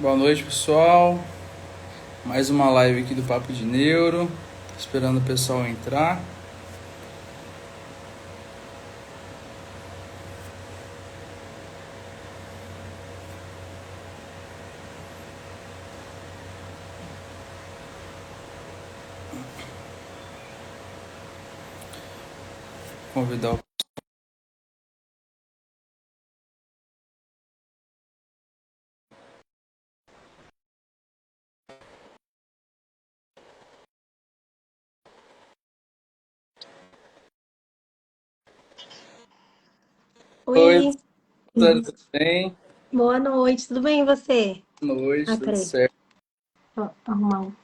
Boa noite, pessoal. Mais uma live aqui do Papo de Neuro. Esperando o pessoal entrar. Convidar o... Oi, Oi, doutora, tudo bem? boa noite, tudo bem e você? Boa noite, tudo Peraí, certo. deixa eu arrumar um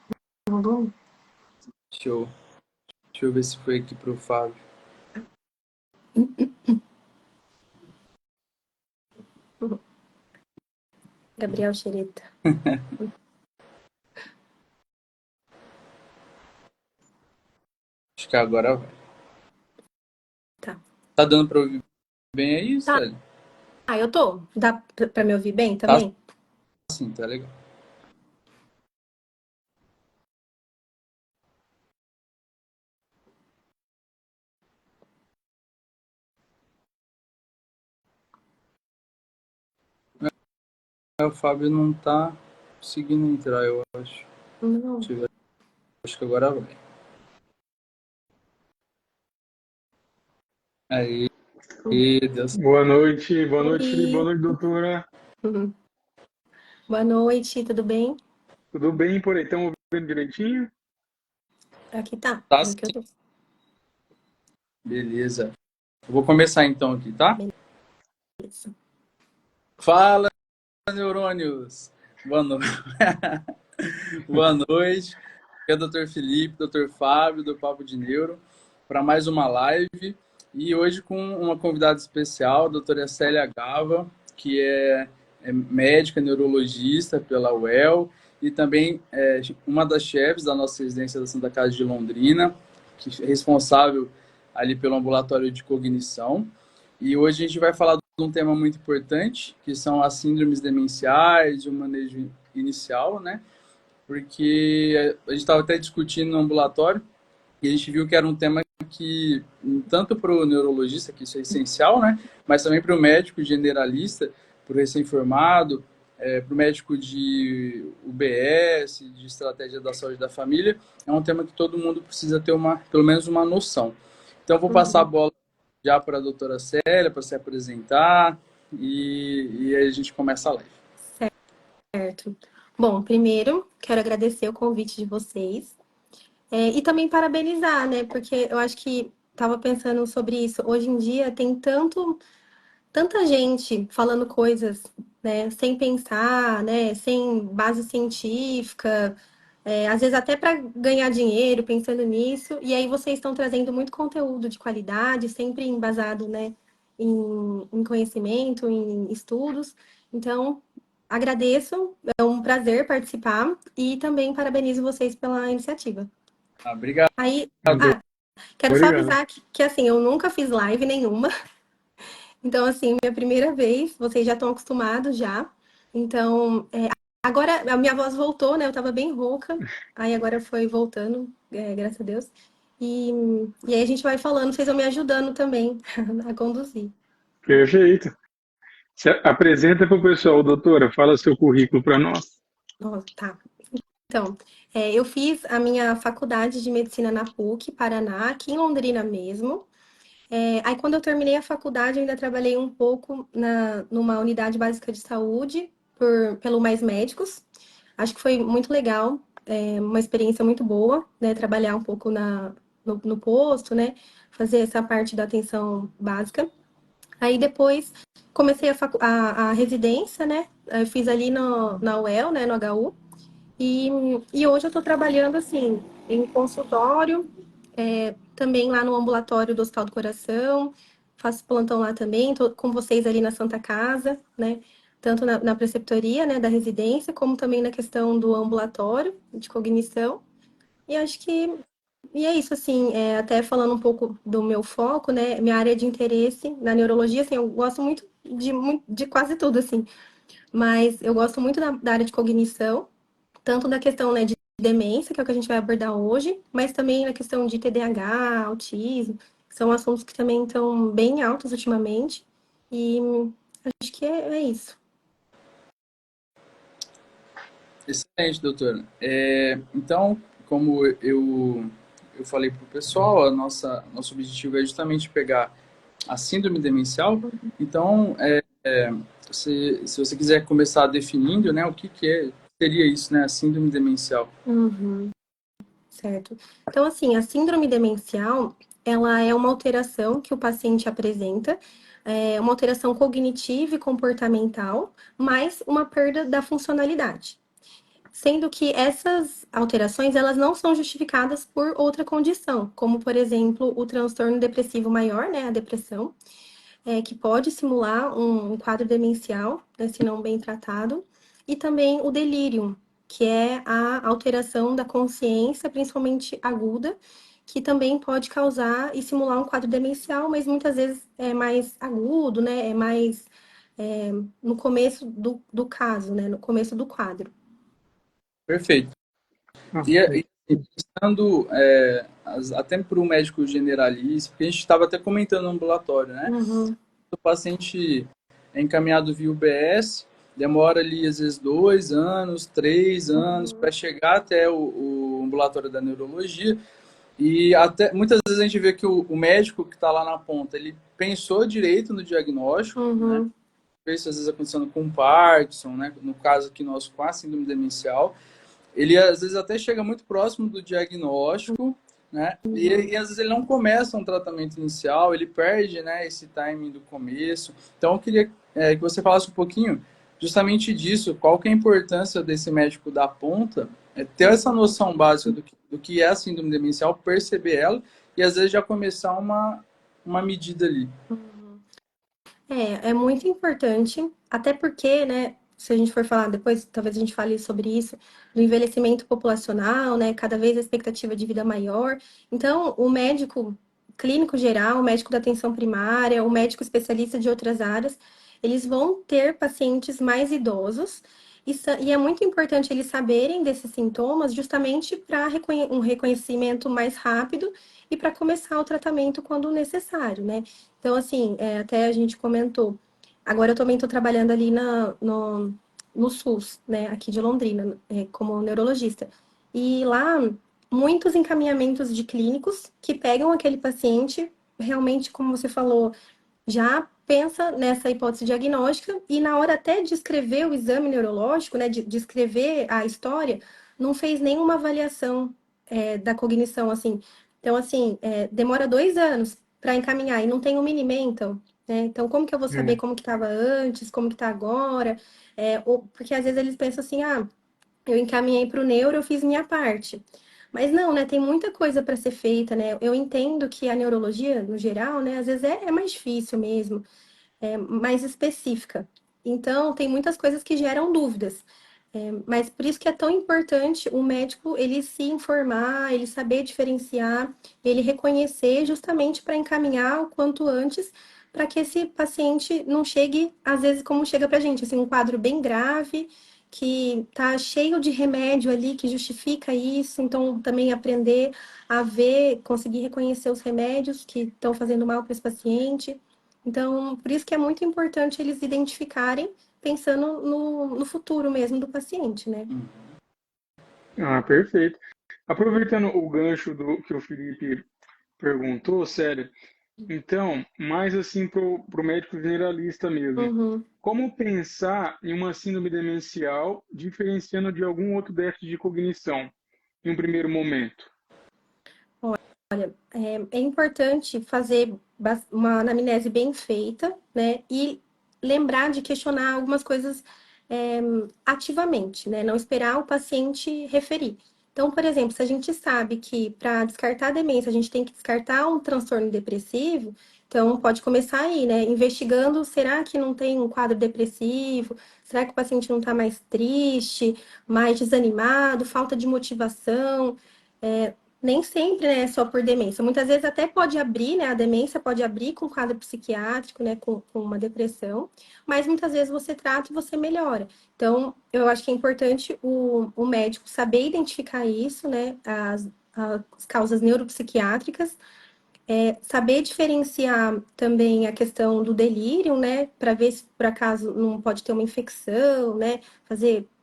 volume. Show. Deixa eu ver se foi aqui pro Fábio. Gabriel Xereta. Acho que agora vai. Tá. Tá dando pra ouvir bem aí, Tá, Célio? eu tô. Dá pra me ouvir bem Tá também? sim, tá legal. O Fábio não tá conseguindo entrar, eu acho. Não. Deixa eu ver. Acho que agora vai. Aí, Deus. Boa noite, boa Oi. noite, doutora. Boa noite, tudo bem? Tudo bem por aí? Estão ouvindo direitinho? Aqui tá. Tá sim, Aqui eu tô. beleza. Eu vou começar então aqui, tá? Beleza. Fala, neurônios! Boa noite. Boa noite. Aqui é o Dr. Felipe, Dr. Fábio, do Papo de Neuro, para mais uma live. E hoje com uma convidada especial, a doutora Célia Gava, que é médica neurologista pela UEL e também é uma das chefes da nossa residência da Santa Casa de Londrina, que é responsável ali pelo ambulatório de cognição. E hoje a gente vai falar de um tema muito importante, que são as síndromes demenciais e o manejo inicial, né? Porque a gente estava até discutindo no ambulatório e a gente viu que era um tema que, tanto para o neurologista, que isso é essencial, né? Mas também para o médico generalista, para o recém-formado, para o médico de UBS, de estratégia da saúde da família, é um tema que todo mundo precisa ter pelo menos uma noção. Então, eu vou passar a Uhum. bola já para a doutora Célia, para se apresentar, e aí a gente começa a live. Certo. Bom, primeiro, quero agradecer o convite de vocês. E também parabenizar, né? Porque eu acho que estava pensando sobre isso. Hoje em dia tem tanta gente falando coisas, né, sem pensar, né, sem base científica, às vezes até para ganhar dinheiro pensando nisso, e aí vocês estão trazendo muito conteúdo de qualidade, sempre embasado, né, em conhecimento, em estudos. Então, agradeço, é um prazer participar e também parabenizo vocês pela iniciativa. Obrigado. Aí, quero só Obrigado. avisar que assim, eu nunca fiz live nenhuma. Então, assim, minha primeira vez, vocês já estão acostumados já. Então, agora a minha voz voltou, né? Eu tava bem rouca, aí agora foi voltando, graças a Deus. E, e aí a gente vai falando, vocês vão me ajudando também a conduzir. Perfeito. Se apresenta para o pessoal, doutora. Fala seu currículo para nós. Ó, tá. Então, eu fiz a minha faculdade de medicina na PUC, Paraná, aqui em Londrina mesmo. Aí, quando eu terminei a faculdade, eu ainda trabalhei um pouco numa unidade básica de saúde pelo Mais Médicos. Acho que foi muito legal, uma experiência muito boa, né? Trabalhar um pouco no posto, né? Fazer essa parte da atenção básica. Aí depois comecei a residência, né? Eu fiz ali na UEL, né? No HU. E, e hoje eu estou trabalhando assim, em consultório, também lá no ambulatório do Hospital do Coração, faço plantão lá também, estou com vocês ali na Santa Casa, né? Tanto na preceptoria, né, da residência, como também na questão do ambulatório de cognição. E acho que e é isso, assim, até falando um pouco do meu foco, né? Minha área de interesse na neurologia, assim, eu gosto muito de quase tudo, assim. Mas eu gosto muito da área de cognição, tanto da questão, né, de demência, que é o que a gente vai abordar hoje, mas também na questão de TDAH, autismo, que são assuntos que também estão bem altos ultimamente. E acho que é isso. Excelente, doutora. Então, como eu falei para o pessoal, nosso objetivo é justamente pegar a síndrome demencial. Então, se você quiser começar definindo, né, o que seria isso, né, a síndrome demencial? Uhum, certo. Então, assim, a síndrome demencial, ela é uma alteração que o paciente apresenta, é uma alteração cognitiva e comportamental, mais uma perda da funcionalidade. Sendo que essas alterações, elas não são justificadas por outra condição, como, por exemplo, o transtorno depressivo maior, né, a depressão, que pode simular um quadro demencial, né, se não bem tratado, e também o delírio, que é a alteração da consciência, principalmente aguda, que também pode causar e simular um quadro demencial, mas muitas vezes é mais agudo, né, é mais no começo do caso, né, no começo do quadro. Perfeito. Ah, E pensando até para o médico generalista, porque a gente estava até comentando no ambulatório, né? Uhum, O paciente é encaminhado via UBS, demora ali às vezes 2 anos, 3 anos uhum, para chegar até o ambulatório da neurologia. E até muitas vezes a gente vê que o médico que está lá na ponta, ele pensou direito no diagnóstico, né? uhum, Isso às vezes acontecendo com Parkinson, né? No caso aqui nosso com a síndrome demencial, ele às vezes até chega muito próximo do diagnóstico, né? E às vezes ele não começa um tratamento inicial, ele perde, né, esse timing do começo. Então eu queria que você falasse um pouquinho justamente disso, qual que é a importância desse médico da ponta, ter essa noção básica do que é a síndrome demencial, perceber ela e às vezes já começar uma medida ali. uhum. É muito importante, até porque, né, se a gente for falar depois, talvez a gente fale sobre isso, do envelhecimento populacional, né, cada vez a expectativa de vida maior. Então, o médico clínico geral, o médico da atenção primária, o médico especialista de outras áreas, eles vão ter pacientes mais idosos e é muito importante eles saberem desses sintomas justamente para um reconhecimento mais rápido e para começar o tratamento quando necessário, né? Então, assim, até a gente comentou. Agora eu também estou trabalhando ali no SUS, né, aqui de Londrina, como neurologista. E lá, muitos encaminhamentos de clínicos que pegam aquele paciente, realmente, como você falou, já pensa nessa hipótese diagnóstica e na hora até de escrever o exame neurológico, né, de escrever a história, não fez nenhuma avaliação da cognição, assim. Então, assim, demora 2 anos para encaminhar e não tem um Mini-Mental, né? Então, como que eu vou saber é. como que estava antes, como que está agora? Porque às vezes eles pensam assim, ah, eu encaminhei para o neuro, eu fiz minha parte. Mas não, né? Tem muita coisa para ser feita, né? Eu entendo que a neurologia, no geral, né, às vezes é mais difícil mesmo, mais específica. Então, tem muitas coisas que geram dúvidas. Mas por isso que é tão importante o médico ele se informar, ele saber diferenciar, ele reconhecer justamente para encaminhar o quanto antes, para que esse paciente não chegue, às vezes, como chega para a gente, assim, um quadro bem grave, que tá cheio de remédio ali que justifica isso, então também aprender a ver, conseguir reconhecer os remédios que estão fazendo mal para esse paciente. Então, por isso que é muito importante eles identificarem pensando no futuro mesmo do paciente, né? Ah, perfeito. Aproveitando o gancho do que o Felipe perguntou, sério, então, mais assim pro médico generalista mesmo. Uhum. Como pensar em uma síndrome demencial diferenciando de algum outro déficit de cognição em um primeiro momento? É importante fazer uma anamnese bem feita, né? E lembrar de questionar algumas coisas é, ativamente, né? Não esperar o paciente referir. Então, por exemplo, se a gente sabe que para descartar a demência a gente tem que descartar um transtorno depressivo, então pode começar aí, né? Investigando, será que não tem um quadro depressivo? Será que o paciente não está mais triste, mais desanimado, falta de motivação? nem sempre, né, é só por demência. Muitas vezes até pode abrir, né, a demência pode abrir com quadro psiquiátrico, né, com uma depressão, mas muitas vezes você trata e você melhora. Então, eu acho que é importante o médico saber identificar isso, né, as causas neuropsiquiátricas, saber diferenciar também a questão do delírio, né, para ver se por acaso não pode ter uma infecção, né,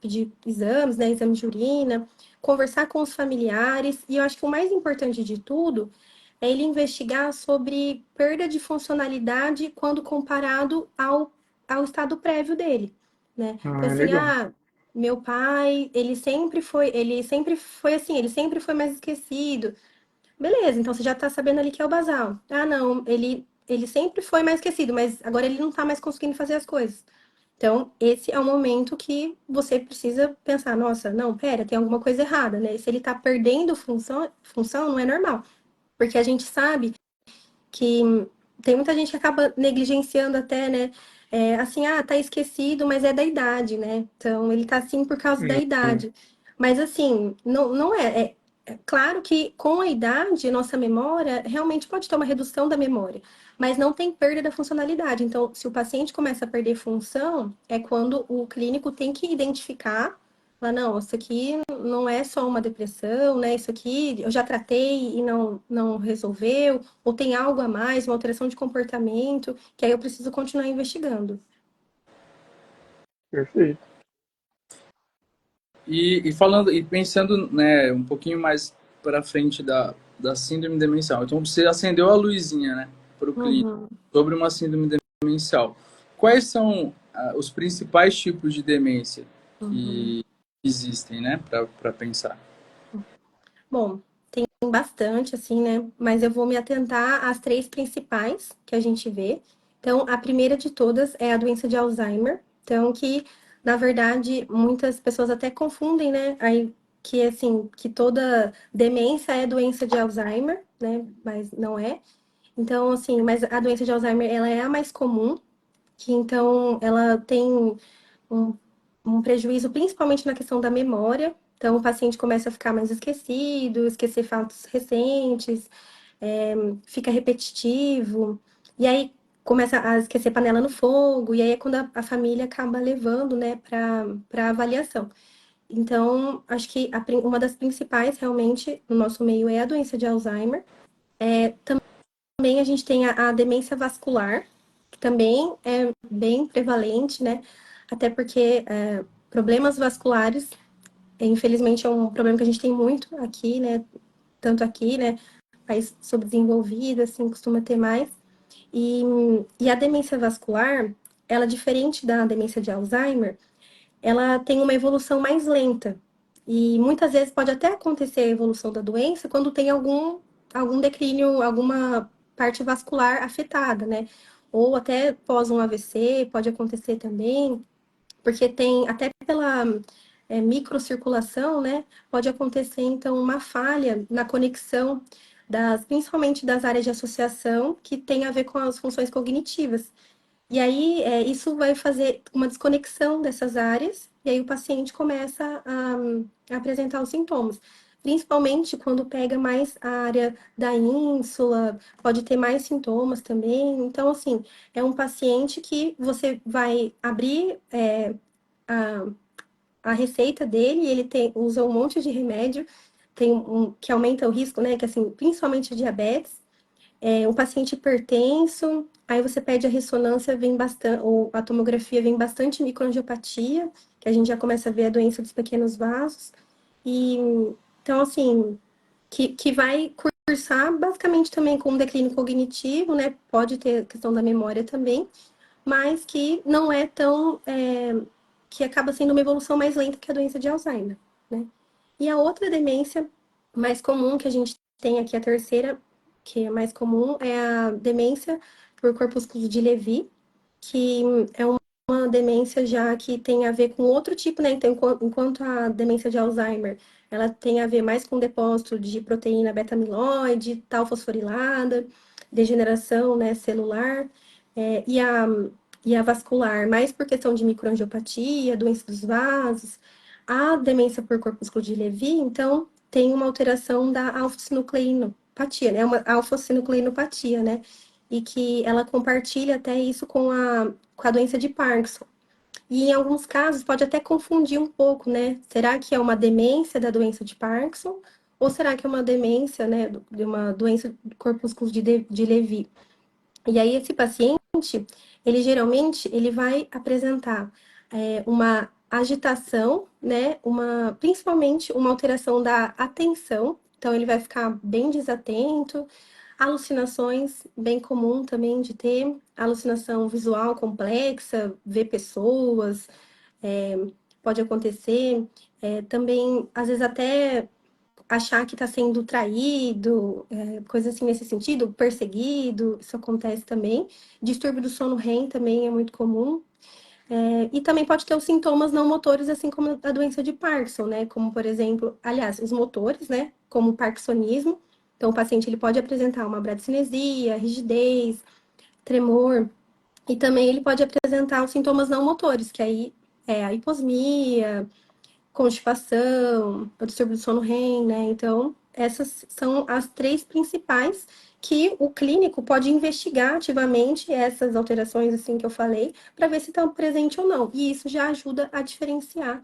pedir exames, né, exame de urina, conversar com os familiares, e eu acho que o mais importante de tudo é ele investigar sobre perda de funcionalidade quando comparado ao estado prévio dele, né? Então, Ah, é assim, legal. meu pai, ele sempre foi assim, ele sempre foi mais esquecido. Beleza, então você já tá sabendo ali que é o basal. Ah, não, ele sempre foi mais esquecido, mas agora ele não tá mais conseguindo fazer as coisas. Então, esse é o momento que você precisa pensar, nossa, não, pera, tem alguma coisa errada, né? Se ele tá perdendo função não é normal. Porque a gente sabe que tem muita gente que acaba negligenciando até, né? Assim, tá esquecido, mas é da idade, né? Então, ele tá assim por causa da Hum, idade. Mas, assim, não é. É claro que com a idade, nossa memória realmente pode ter uma redução da memória, mas não tem perda da funcionalidade. Então, se o paciente começa a perder função, é quando o clínico tem que identificar, falar, não, isso aqui não é só uma depressão, né? Isso aqui eu já tratei e não resolveu, ou tem algo a mais, uma alteração de comportamento, que aí eu preciso continuar investigando. perfeito. E falando e pensando, né, um pouquinho mais para frente da síndrome demencial. Então você acendeu a luzinha, né, para o clínico Uhum, sobre uma síndrome demencial. Quais são os principais tipos de demência uhum. que existem, né, para pensar? Bom, tem bastante, assim, né? Mas eu vou me atentar às três principais que a gente vê. Então, a primeira de todas é a doença de Alzheimer. Então, que, na verdade, muitas pessoas até confundem, né? Aí, que, assim, que toda demência é doença de Alzheimer, né? Mas não é. Então, assim, mas a doença de Alzheimer, ela é a mais comum, que então ela tem um, um prejuízo principalmente na questão da memória. Então, o paciente começa a ficar mais esquecido, esquecer fatos recentes, fica repetitivo, e aí começa a esquecer panela no fogo, e aí é quando a família acaba levando, né, para avaliação. Então, acho que uma das principais, realmente, no nosso meio é a doença de Alzheimer. Também a gente tem a demência vascular, que também é bem prevalente, né? Até porque problemas vasculares, infelizmente, é um problema que a gente tem muito aqui, né? Tanto aqui, né? País subdesenvolvido, assim, costuma ter mais. E, e a demência vascular, ela, diferente da demência de Alzheimer, ela tem uma evolução mais lenta. E muitas vezes pode até acontecer a evolução da doença quando tem algum declínio, alguma parte vascular afetada, né? Ou até pós um AVC, pode acontecer também, porque tem, até pela microcirculação, né? Pode acontecer, então, uma falha na conexão principalmente das áreas de associação que tem a ver com as funções cognitivas. E aí, isso vai fazer uma desconexão dessas áreas, e aí o paciente começa a apresentar os sintomas. Principalmente quando pega mais a área da ínsula, pode ter mais sintomas também. Então, assim, é um paciente que você vai abrir a, a receita dele, e ele usa um monte de remédio, que aumenta o risco, né? Que assim, principalmente diabetes. Um paciente hipertenso, aí você pede a ressonância, vem bastante, ou a tomografia vem bastante microangiopatia, que a gente já começa a ver a doença dos pequenos vasos. E então, assim, que vai cursar basicamente também com um declínio cognitivo, né? Pode ter questão da memória também, mas que não é tão. Que acaba sendo uma evolução mais lenta que a doença de Alzheimer, né? E a outra demência mais comum que a gente tem aqui, a terceira, que é mais comum, é a demência por corpúsculo de Levi, que é uma demência já que tem a ver com outro tipo, né? Então, enquanto a demência de Alzheimer, ela tem a ver mais com depósito de proteína beta-amiloide, tal fosforilada, degeneração, né, celular, é, e a e a vascular, mais por questão de microangiopatia, doença dos vasos, a demência por corpúsculo de Levi, então, tem uma alteração da alfa-sinucleinopatia, né? Uma alfa-sinucleinopatia, né? E que ela compartilha até isso com a doença de Parkinson. E em alguns casos pode até confundir um pouco, né? Será que é uma demência da doença de Parkinson? Ou será que é uma demência, né, de uma doença do corpúsculo de Levi? E aí esse paciente, ele geralmente ele vai apresentar uma agitação, né? Principalmente uma alteração da atenção. Então ele vai ficar bem desatento, alucinações, bem comum também de ter, alucinação visual complexa, ver pessoas, é, pode acontecer. Também, às vezes, até achar que está sendo traído, coisa assim nesse sentido, perseguido, isso acontece também. Distúrbio do sono REM também é muito comum. E também pode ter os sintomas não motores, assim como a doença de Parkinson, né? Como, por exemplo, aliás, os motores, né? Como o parkinsonismo. Então, o paciente ele pode apresentar uma bradicinesia, rigidez, tremor, e também ele pode apresentar os sintomas não motores, que aí é a hiposmia, constipação, o distúrbio do sono REM, né? Então, essas são as três principais que o clínico pode investigar ativamente essas alterações, assim, que eu falei, para ver se estão presentes ou não. E isso já ajuda a diferenciar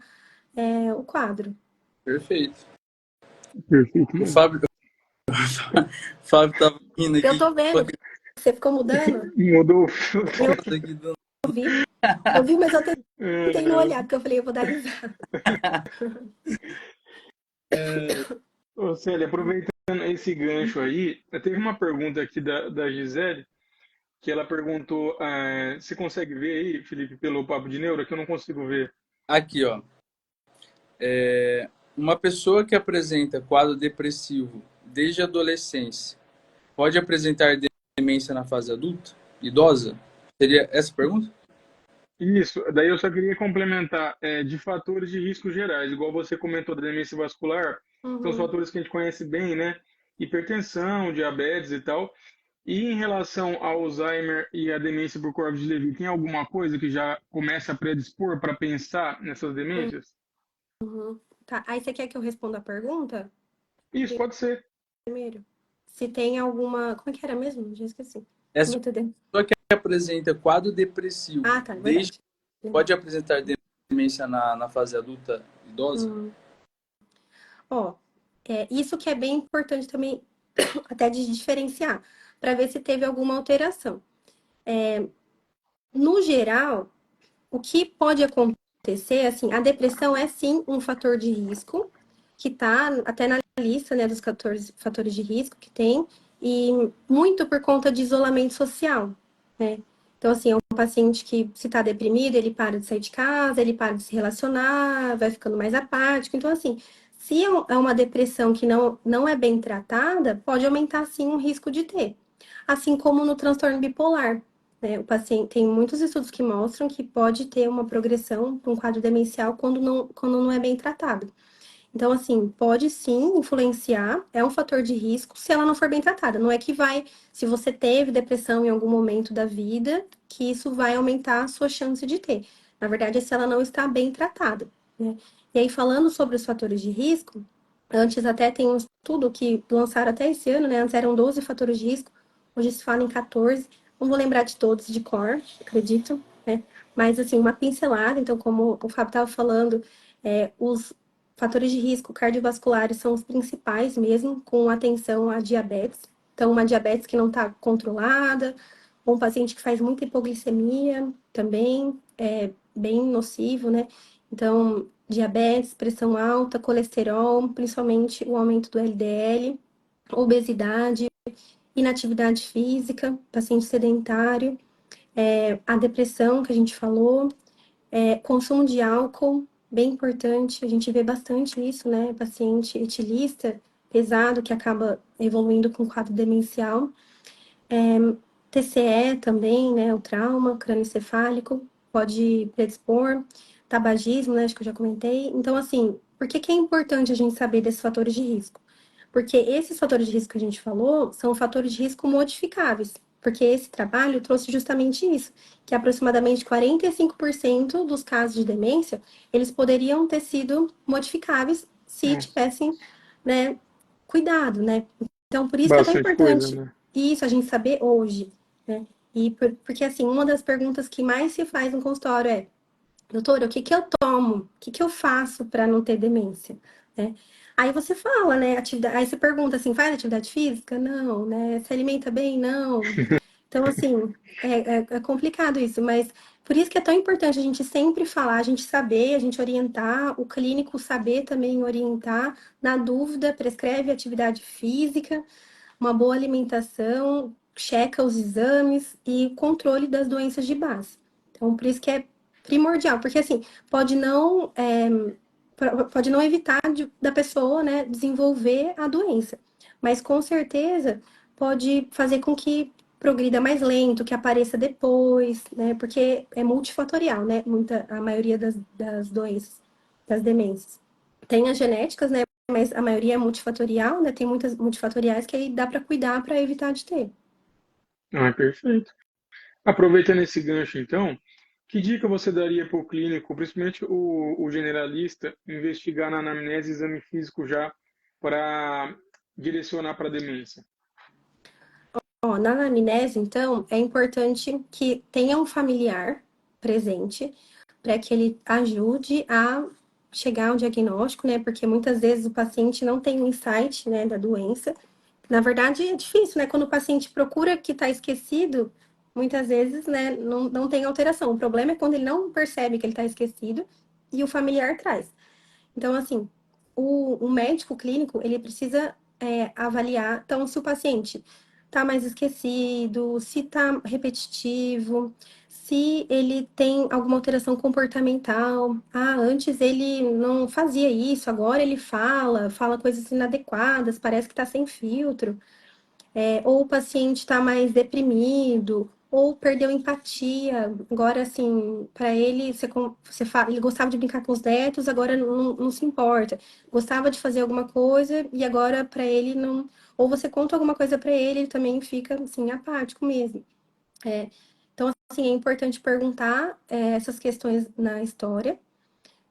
o quadro. Perfeito. Perfeito O mesmo. Fábio, o Fábio tava rindo Eu aqui. tô vendo, você ficou mudando? Mudou. Eu Aqui do... vi, mas eu tentei não É, olhar, porque eu falei, eu vou dar risada. ô, Célia, aproveitando esse gancho aí, teve uma pergunta aqui da Gisele, que ela perguntou, você consegue ver aí, Felipe, pelo Papo de Neuro, que eu não consigo ver. Aqui, ó. Uma pessoa que apresenta quadro depressivo desde a adolescência pode apresentar demência na fase adulta? Idosa? Seria essa a pergunta? Isso, daí eu só queria complementar, de fatores de risco gerais, igual você comentou da demência vascular, são os Uhum. fatores que a gente conhece bem, né? Hipertensão, diabetes e tal. E em relação ao Alzheimer e a demência por corpos de Levy, tem alguma coisa que já começa a predispor para pensar nessas demências? Tá, aí você quer que eu responda a pergunta Isso, pode ser. primeiro? Se tem alguma. Como é que era mesmo? Já esqueci. Essa Muito tempo. pessoa que apresenta quadro depressivo Ah, tá, é desde verdade. Lembrei. pode apresentar demência na fase adulta idosa? Hum. Ó, isso que é bem importante também, até de diferenciar, para ver se teve alguma alteração. No geral, o que pode acontecer, assim, a depressão é sim um fator de risco, que está até na lista, né, dos fatores de risco que tem, e muito por conta de isolamento social, né? Então, assim, é um paciente que, se está deprimido, ele para de sair de casa, ele para de se relacionar, vai ficando mais apático. Então, assim, se é uma depressão que não é bem tratada, pode aumentar, sim, o risco de ter. Assim como no transtorno bipolar, né? O paciente tem muitos estudos que mostram que pode ter uma progressão para um quadro demencial quando não é bem tratado. Então, assim, pode sim influenciar, é um fator de risco se ela não for bem tratada. Não é que vai, se você teve depressão em algum momento da vida, que isso vai aumentar a sua chance de ter. Na verdade, é se ela não está bem tratada, né? E aí, falando sobre os fatores de risco, antes até tem um estudo que lançaram até esse ano, né? Antes eram 12 fatores de risco, hoje se fala em 14. Não vou lembrar de todos de cor, acredito, né? Mas, assim, uma pincelada. Então, como o Fábio estava falando, os fatores de risco cardiovasculares são os principais mesmo, com atenção à diabetes. Então, uma diabetes que não está controlada, ou um paciente que faz muita hipoglicemia também é bem nocivo, né? Então, diabetes, pressão alta, colesterol, principalmente o aumento do LDL, obesidade, inatividade física, paciente sedentário, a depressão que a gente falou, consumo de álcool, bem importante, a gente vê bastante isso, né? Paciente etilista, pesado, que acaba evoluindo com quadro demencial. TCE também, né? O trauma crânioencefálico pode predispor. Tabagismo, né? Acho que eu já comentei. Então, assim, por que que é importante a gente saber desses fatores de risco? Porque esses fatores de risco que a gente falou são fatores de risco modificáveis. Porque esse trabalho trouxe justamente isso, que aproximadamente 45% dos casos de demência, eles poderiam ter sido modificáveis se Nossa. tivessem né, cuidado, né? Então, por isso que é tão Bastante coisa, importante né? isso a gente saber hoje, né? Porque, assim, uma das perguntas que mais se faz no consultório é: doutora, o que que eu tomo? O que que eu faço para não ter demência? Né? Aí você fala, né? Aí você pergunta assim: faz atividade física? Não, né? Se alimenta bem? Não. Então, assim, é complicado isso, mas por isso que é tão importante a gente sempre falar, a gente saber, a gente orientar, o clínico saber também orientar. Na dúvida, prescreve atividade física, uma boa alimentação, checa os exames e controle das doenças de base. Então, por isso que é primordial, porque assim, pode não evitar da pessoa, né, desenvolver a doença, mas com certeza pode fazer com que progrida mais lento, que apareça depois, né, porque é multifatorial, né, a maioria das doenças, das demências. Tem as genéticas, né, mas a maioria é multifatorial, né, tem muitas multifatoriais que aí dá para cuidar para evitar de ter. Ah, perfeito. Aproveitando esse gancho, então, que dica você daria para o clínico, principalmente o generalista, investigar na anamnese e exame físico já para direcionar para a demência? Ó, na anamnese, então, é importante que tenha um familiar presente para que ele ajude a chegar ao diagnóstico, né? Porque muitas vezes o paciente não tem um insight, né, da doença. Na verdade, é difícil, né? Quando o paciente procura que está esquecido, muitas vezes, né, não tem alteração. O problema é quando ele não percebe que ele está esquecido e o familiar traz. Então, assim, o médico clínico, ele precisa avaliar, então, se o paciente está mais esquecido, se está repetitivo, se ele tem alguma alteração comportamental. Ah, antes ele não fazia isso, agora ele fala coisas inadequadas, parece que está sem filtro. Ou o paciente está mais deprimido, ou perdeu empatia. Agora, assim, para ele, você fala, ele gostava de brincar com os netos, agora não se importa. Gostava de fazer alguma coisa e agora para ele não. Ou você conta alguma coisa para ele, ele também fica assim, apático mesmo. Então, assim, é importante perguntar essas questões na história.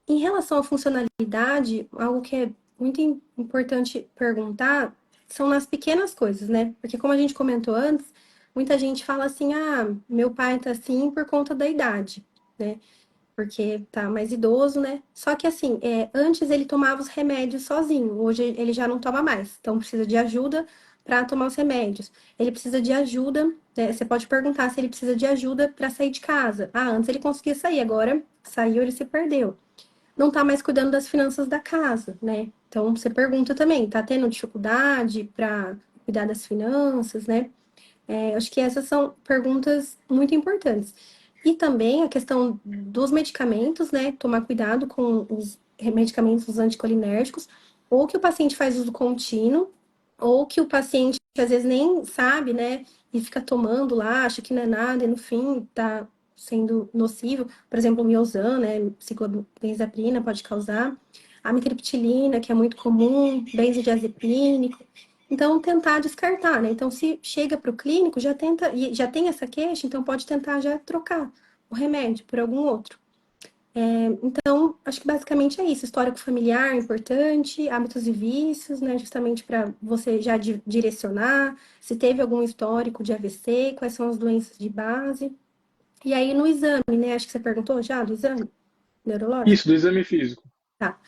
Em relação à funcionalidade, algo que é muito importante perguntar são nas pequenas coisas, né? Porque como a gente comentou antes, muita gente fala assim: ah, meu pai tá assim por conta da idade, né? Porque tá mais idoso, né? Só que assim, antes ele tomava os remédios sozinho, hoje ele já não toma mais, então precisa de ajuda para tomar os remédios. Ele precisa de ajuda, né? Você pode perguntar se ele precisa de ajuda para sair de casa. Ah, antes ele conseguia sair, agora saiu, ele se perdeu. Não está mais cuidando das finanças da casa, né? Então você pergunta também, tá tendo dificuldade para cuidar das finanças, né? Acho que essas são perguntas muito importantes. E também a questão dos medicamentos, né? Tomar cuidado com os medicamentos anticolinérgicos, ou que o paciente faz uso contínuo, ou que o paciente às vezes nem sabe, né? E fica tomando lá, acha que não é nada, e no fim tá sendo nocivo. Por exemplo, o Miozan, né? Ciclobenzaprina pode causar. A amitriptilina, que é muito comum, benzodiazepínico. Então, tentar descartar, né? Então, se chega para o clínico, já tenta, e já tem essa queixa, então pode tentar já trocar o remédio por algum outro. Então, acho que basicamente é isso. Histórico familiar é importante, hábitos e vícios, né? Justamente para você já direcionar se teve algum histórico de AVC, quais são as doenças de base. E aí, no exame, né? Acho que você perguntou já do exame neurológico. Isso, do exame físico. Tá.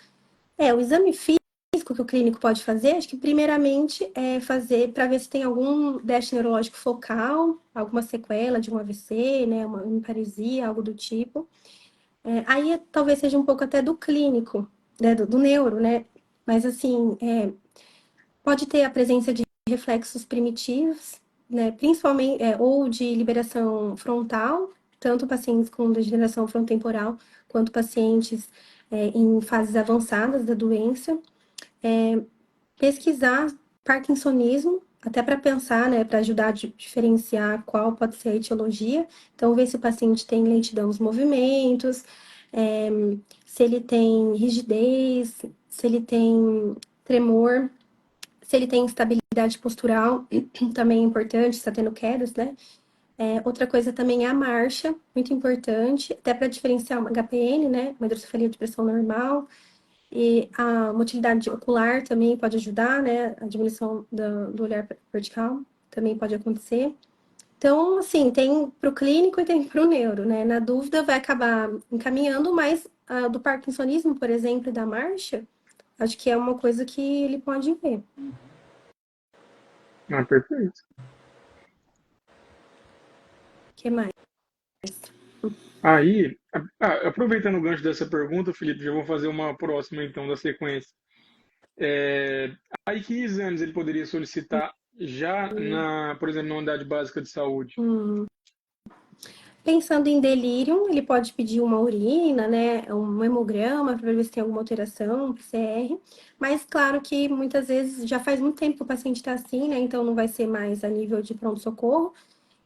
O exame físico que o clínico pode fazer, acho que primeiramente é fazer para ver se tem algum déficit neurológico focal, alguma sequela de um AVC, né, uma paresia, algo do tipo. Aí talvez seja um pouco até do clínico, né, do neuro, né? Mas assim, pode ter a presença de reflexos primitivos, né, principalmente, ou de liberação frontal, tanto pacientes com degeneração frontotemporal, quanto pacientes em fases avançadas da doença. Pesquisar parkinsonismo, até para pensar, né, para ajudar a diferenciar qual pode ser a etiologia. Então, ver se o paciente tem lentidão nos movimentos, é, se ele tem rigidez, se ele tem tremor, se ele tem instabilidade postural, também é importante, está tendo quedas, né? Outra coisa também é a marcha, muito importante, até para diferenciar uma HPN, né, uma hidrocefalia de pressão normal. E a motilidade ocular também pode ajudar, né? A diminuição do olhar vertical também pode acontecer. Então, assim, tem para o clínico e tem para o neuro, né? Na dúvida, vai acabar encaminhando, mas do parkinsonismo, por exemplo, e da marcha, acho que é uma coisa que ele pode ver. Ah, perfeito. O que mais? Aí, aproveitando o gancho dessa pergunta, Felipe, já vou fazer uma próxima então da sequência. Aí que exames ele poderia solicitar já por exemplo, na unidade básica de saúde? Pensando em delírio, ele pode pedir uma urina, né, um hemograma para ver se tem alguma alteração, um PCR. Mas claro que muitas vezes já faz muito tempo que o paciente está assim, né? Então não vai ser mais a nível de pronto-socorro.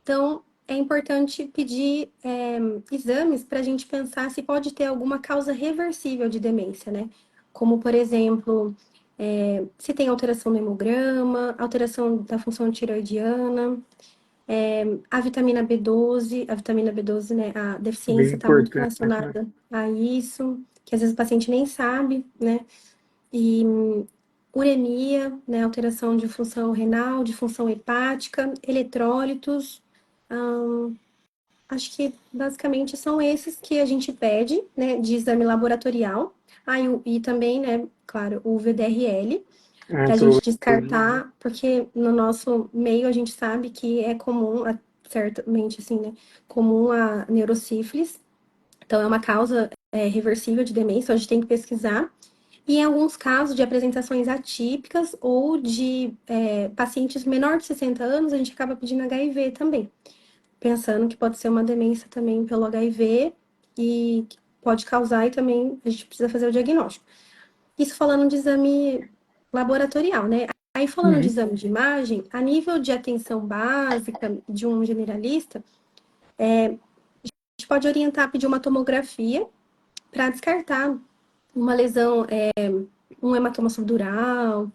Então é importante pedir exames para a gente pensar se pode ter alguma causa reversível de demência, né? Como, por exemplo, se tem alteração no hemograma, alteração da função tiroidiana, a vitamina B12, né, a Bem deficiência está muito importante, né? relacionada a isso, que às vezes o paciente nem sabe, né? E uremia, né, alteração de função renal, de função hepática, eletrólitos. Acho que basicamente são esses que a gente pede, né, de exame laboratorial. E também, né, claro, o VDRL, para a gente descartar, porque no nosso meio a gente sabe que é comum, certamente assim, né, comum a neurosífilis, então é uma causa reversível de demência, então a gente tem que pesquisar. E em alguns casos de apresentações atípicas ou de pacientes menor de 60 anos, a gente acaba pedindo HIV também, pensando que pode ser uma demência também pelo HIV e que pode causar e também a gente precisa fazer o diagnóstico. Isso falando de exame laboratorial, né? Aí falando de Uhum. exame de imagem, a nível de atenção básica de um generalista, a gente pode orientar a pedir uma tomografia para descartar uma lesão, um hematoma subdural,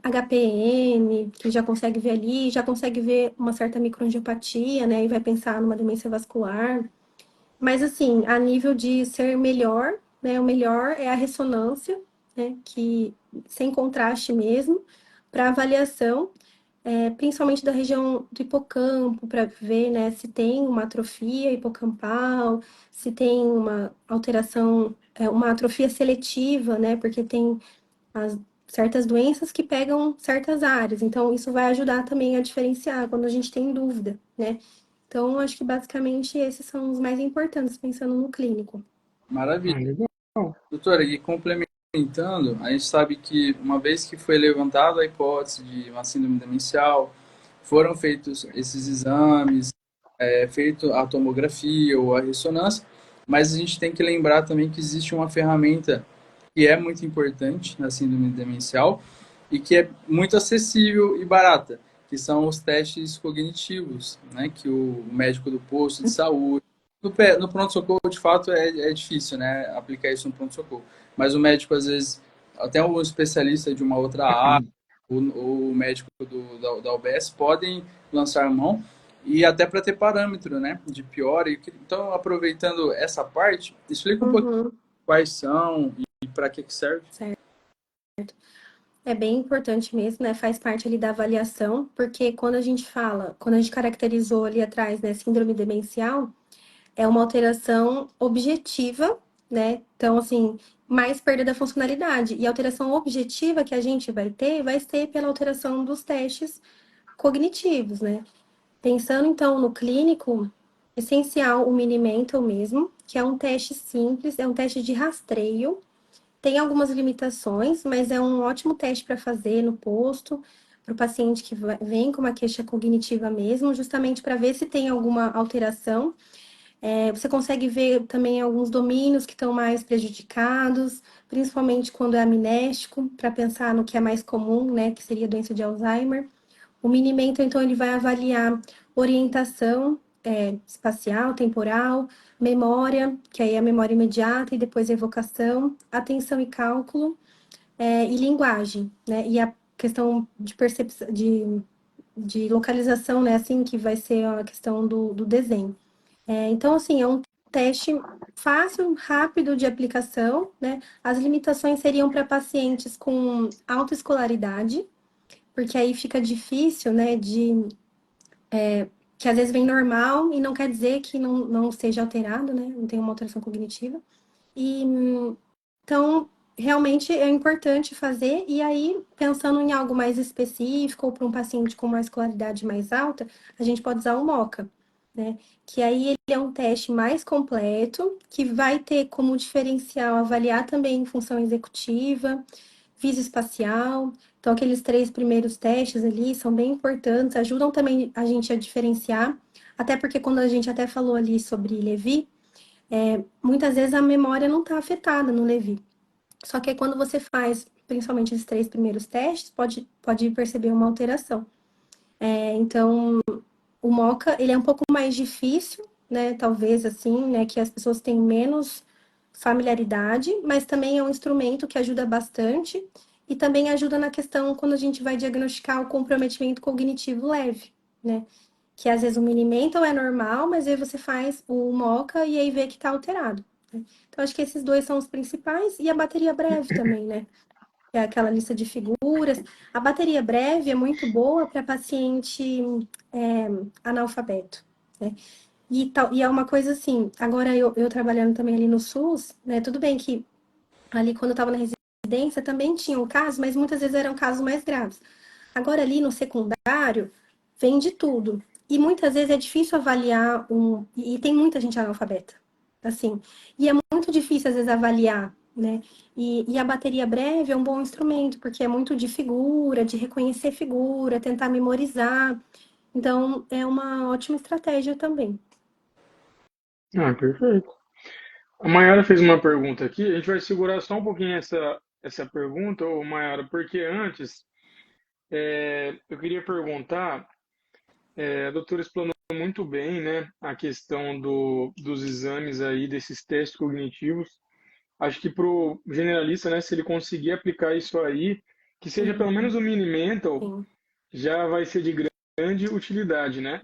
HPN, que já consegue ver ali, já consegue ver uma certa microangiopatia, né? E vai pensar numa demência vascular. Mas, assim, a nível de ser melhor, né? O melhor é a ressonância, né? Que, sem contraste mesmo, para avaliação, principalmente da região do hipocampo, para ver, né? Se tem uma atrofia hipocampal, se tem uma alteração, uma atrofia seletiva, né? Porque tem certas doenças que pegam certas áreas. Então, isso vai ajudar também a diferenciar quando a gente tem dúvida, né? Então, acho que basicamente esses são os mais importantes, pensando no clínico. Maravilha. Legal. Doutora, e complementando, a gente sabe que uma vez que foi levantada a hipótese de uma síndrome demencial, foram feitos esses exames, feito a tomografia ou a ressonância, mas a gente tem que lembrar também que existe uma ferramenta que é muito importante na síndrome demencial e que é muito acessível e barata, que são os testes cognitivos, né, que o médico do posto de saúde, no pronto-socorro, de fato, é difícil, né, aplicar isso no pronto-socorro, mas o médico, às vezes, até um especialista de uma outra área, o médico da UBS podem lançar mão e até para ter parâmetro, né, de pior. Então, aproveitando essa parte, explica um pouquinho Uhum, quais são e para que serve. certo. É bem importante mesmo, né? Faz parte ali da avaliação, porque quando a gente caracterizou ali atrás, né, síndrome demencial, é uma alteração objetiva, né? Então, assim, mais perda da funcionalidade. E a alteração objetiva que a gente vai ser pela alteração dos testes cognitivos, né? Pensando então no clínico, essencial o Mini-Mental mesmo, que é um teste simples, é um teste de rastreio. Tem algumas limitações, mas é um ótimo teste para fazer no posto, para o paciente que vem com uma queixa cognitiva mesmo, justamente para ver se tem alguma alteração. Você consegue ver também alguns domínios que estão mais prejudicados, principalmente quando é amnéstico, para pensar no que é mais comum, né, que seria a doença de Alzheimer. O Mini-Mental, então, ele vai avaliar orientação espacial, temporal, memória, que aí é a memória imediata e depois a evocação, atenção e cálculo, e linguagem, né? E a questão de percepção, de localização, né? Assim, que vai ser a questão do desenho. Então, assim, é um teste fácil, rápido de aplicação, né? As limitações seriam para pacientes com autoescolaridade, porque aí fica difícil, né, que às vezes vem normal e não quer dizer que não seja alterado, né? Não tem uma alteração cognitiva. E então, realmente é importante fazer, e aí, pensando em algo mais específico, ou para um paciente com uma escolaridade mais alta, a gente pode usar o MOCA, né? Que aí ele é um teste mais completo, que vai ter como diferencial avaliar também função executiva, visoespacial. Então, aqueles 3 primeiros testes ali são bem importantes, ajudam também a gente a diferenciar, até porque quando a gente até falou ali sobre Levi, muitas vezes a memória não está afetada no Levi. Só que aí quando você faz, principalmente esses 3 primeiros testes, pode perceber uma alteração. Então, o MOCA, ele é um pouco mais difícil, né? Talvez assim, né? Que as pessoas têm menos familiaridade, mas também é um instrumento que ajuda bastante e também ajuda na questão quando a gente vai diagnosticar o comprometimento cognitivo leve, né? Que às vezes o Mini-Mental é normal, mas aí você faz o MOCA e aí vê que está alterado, né? Então, acho que esses 2 são os principais, e a bateria breve também, né? Que é aquela lista de figuras. A bateria breve é muito boa para paciente analfabeto, né? E é uma coisa assim, agora eu trabalhando também ali no SUS, né? Tudo bem que ali quando eu estava na residência também tinham casos, mas muitas vezes eram casos mais graves. Agora ali no secundário, vem de tudo. E muitas vezes é difícil avaliar e tem muita gente analfabeta, assim. E é muito difícil, às vezes, avaliar, né? E a bateria breve é um bom instrumento, porque é muito de figura, de reconhecer figura, tentar memorizar. Então, é uma ótima estratégia também. Ah, perfeito. A Mayara fez uma pergunta aqui. A gente vai segurar só um pouquinho essa pergunta, ô Mayara, porque antes eu queria perguntar, a doutora explanou muito bem, né, a questão dos exames aí, desses testes cognitivos. Acho que para o generalista, né, se ele conseguir aplicar isso aí, que seja pelo menos o mini mental, Sim. já vai ser de grande utilidade, né?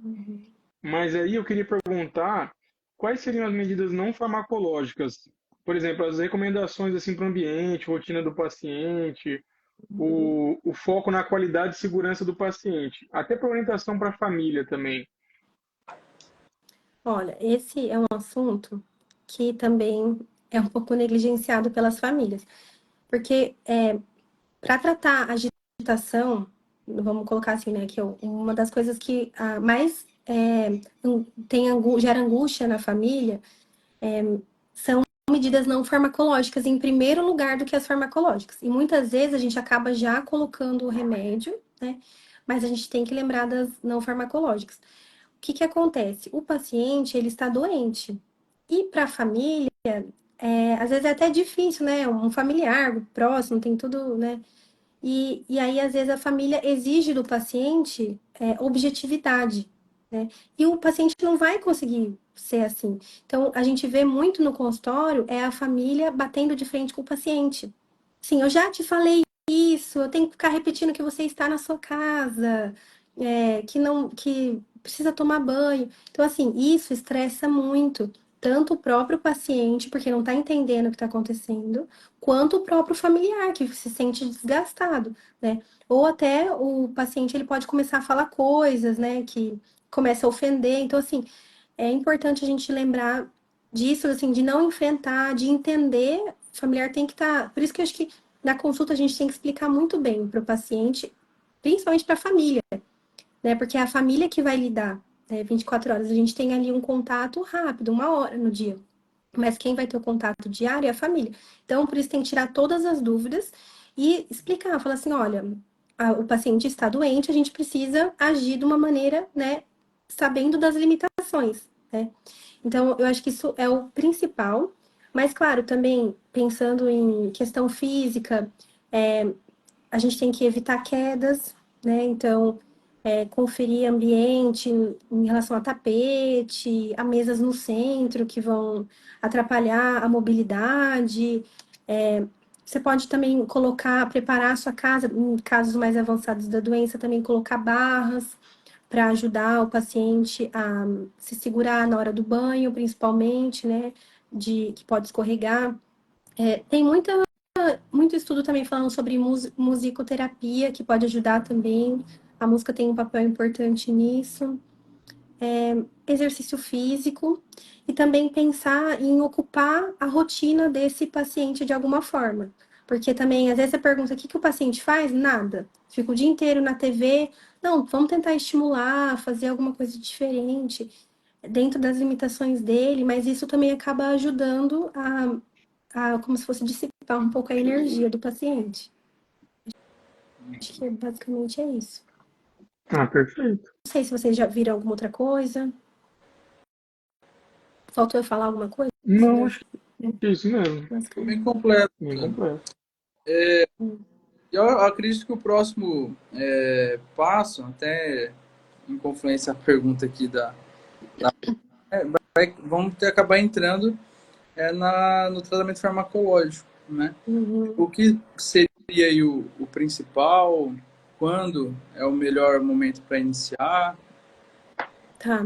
Mas aí eu queria perguntar quais seriam as medidas não farmacológicas, por exemplo, as recomendações assim para o ambiente, rotina do paciente, o foco na qualidade e segurança do paciente, até para orientação para a família também. Olha, esse é um assunto que também é um pouco negligenciado pelas famílias, porque para tratar a agitação, vamos colocar assim, né, que uma das coisas que mais gera angústia na família são medidas não farmacológicas em primeiro lugar do que as farmacológicas. E muitas vezes a gente acaba já colocando o remédio, né, mas a gente tem que lembrar das não farmacológicas. O que acontece? O paciente, ele está doente. E para a família, às vezes é até difícil, né? Um familiar próximo, tem tudo, né? E aí, às vezes, a família exige do paciente objetividade, né? E o paciente não vai conseguir ser assim. Então, a gente vê muito no consultório a família batendo de frente com o paciente. Sim, eu já te falei isso, eu tenho que ficar repetindo que você está na sua casa, que precisa tomar banho. Então, assim, isso estressa muito, tanto o próprio paciente, porque não está entendendo o que está acontecendo, quanto o próprio familiar, que se sente desgastado, né? Ou até o paciente, ele pode começar a falar coisas, né, que começa a ofender. Então, assim, é importante a gente lembrar disso, assim, de não enfrentar, de entender. O familiar tem que estar. Por isso que eu acho que na consulta a gente tem que explicar muito bem para o paciente, principalmente para a família, né? Porque é a família que vai lidar, né? 24 horas. A gente tem ali um contato rápido, 1 hora no dia. Mas quem vai ter o contato diário é a família. Então, por isso tem que tirar todas as dúvidas e explicar, falar assim, olha, o paciente está doente, a gente precisa agir de uma maneira, né, sabendo das limitações, né? Então, eu acho que isso é o principal. Mas, claro, também pensando em questão física, a gente tem que evitar quedas, né? Então, conferir ambiente em relação a tapete, a mesas no centro que vão atrapalhar a mobilidade. Você pode também preparar a sua casa, em casos mais avançados da doença, também colocar barras para ajudar o paciente a se segurar na hora do banho, principalmente, né? que pode escorregar. Tem muito estudo também falando sobre musicoterapia, que pode ajudar também. A música tem um papel importante nisso. Exercício físico e também pensar em ocupar a rotina desse paciente de alguma forma. Porque também, às vezes, você pergunta o que o paciente faz? Nada. Fica o dia inteiro na TV. Não, vamos tentar estimular, fazer alguma coisa diferente dentro das limitações dele, mas isso também acaba ajudando como se fosse dissipar um pouco a energia do paciente. Acho que basicamente é isso. Perfeito. Não sei se vocês já viram alguma outra coisa. Faltou eu falar alguma coisa? Não, acho que é isso mesmo. Ficou bem completo. Bem completo. Eu acredito que o próximo passo, até em confluência à pergunta aqui vamos acabar entrando no tratamento farmacológico, né? O que seria aí o principal? Quando é o melhor momento para iniciar? Tá.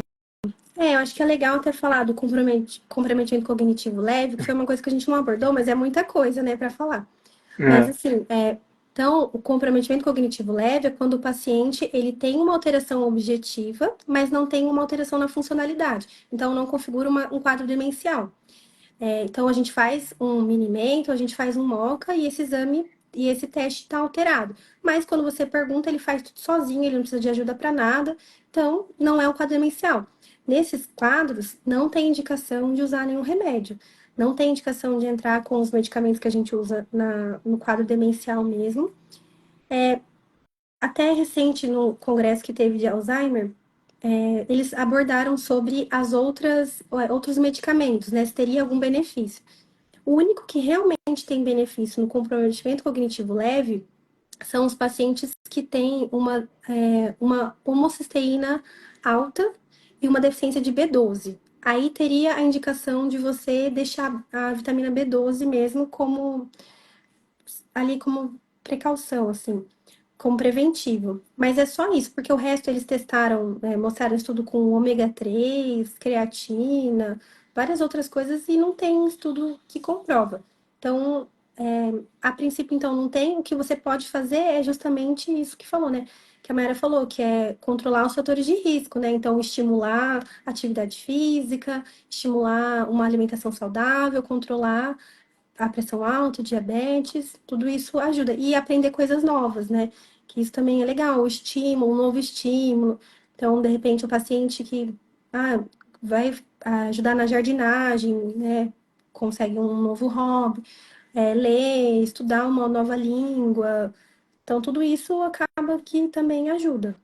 Eu acho que é legal ter falado do comprometimento cognitivo leve, que foi uma coisa que a gente não abordou, mas é muita coisa, né, para falar. Mas, assim, então, o comprometimento cognitivo leve é quando o paciente, ele tem uma alteração objetiva, mas não tem uma alteração na funcionalidade. Então, não configura um quadro demencial. Então, a gente faz um minimento, a gente faz um MOCA e esse exame e esse teste está alterado. Mas quando você pergunta, ele faz tudo sozinho, ele não precisa de ajuda para nada. Então, não é um quadro demencial. Nesses quadros, não tem indicação de usar nenhum remédio. Não tem indicação de entrar com os medicamentos que a gente usa no quadro demencial mesmo. Até recente, no congresso que teve de Alzheimer, eles abordaram sobre outros medicamentos, né? Se teria algum benefício. O único que realmente tem benefício no comprometimento cognitivo leve são os pacientes que têm uma homocisteína alta e uma deficiência de B12. Aí teria a indicação de você deixar a vitamina B12 mesmo como precaução, assim, como preventivo. Mas é só isso, porque o resto eles testaram, mostraram estudo com ômega 3, creatina, várias outras coisas e não tem estudo que comprova. Então, a princípio, então, não tem. O que você pode fazer é justamente isso que falou, né? Que a Mayra falou, que é controlar os fatores de risco, né? Então, estimular atividade física, estimular uma alimentação saudável, controlar a pressão alta, diabetes, tudo isso ajuda. E aprender coisas novas, né? Que isso também é legal, o estímulo, um novo estímulo. Então, de repente, o paciente que vai ajudar na jardinagem, né? Consegue um novo hobby, ler, estudar uma nova língua. Então, tudo isso acaba que também ajuda,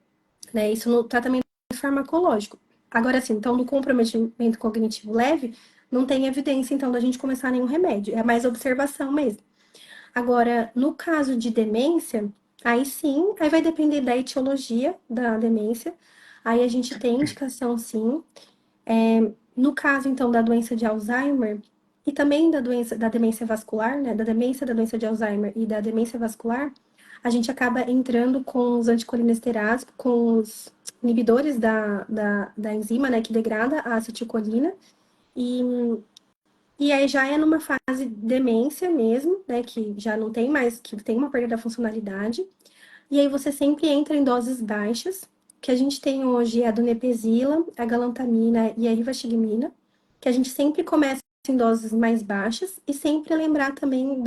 né? Isso no tratamento farmacológico. Agora, assim, então, do comprometimento cognitivo leve, não tem evidência, então, da gente começar nenhum remédio. É mais observação mesmo. Agora, no caso de demência, aí sim, aí vai depender da etiologia da demência. Aí a gente tem indicação, sim. No caso, então, da doença de Alzheimer e também da demência vascular, né? Da demência da doença de Alzheimer e da demência vascular, a gente acaba entrando com os anticolinesterases, com os inibidores da enzima, né, que degrada a acetilcolina, e aí já é numa fase demência mesmo, né, que já não tem mais, que tem uma perda da funcionalidade, e aí você sempre entra em doses baixas, que a gente tem hoje é a donepezila, a galantamina e a rivastigmina, que a gente sempre começa em doses mais baixas, e sempre lembrar também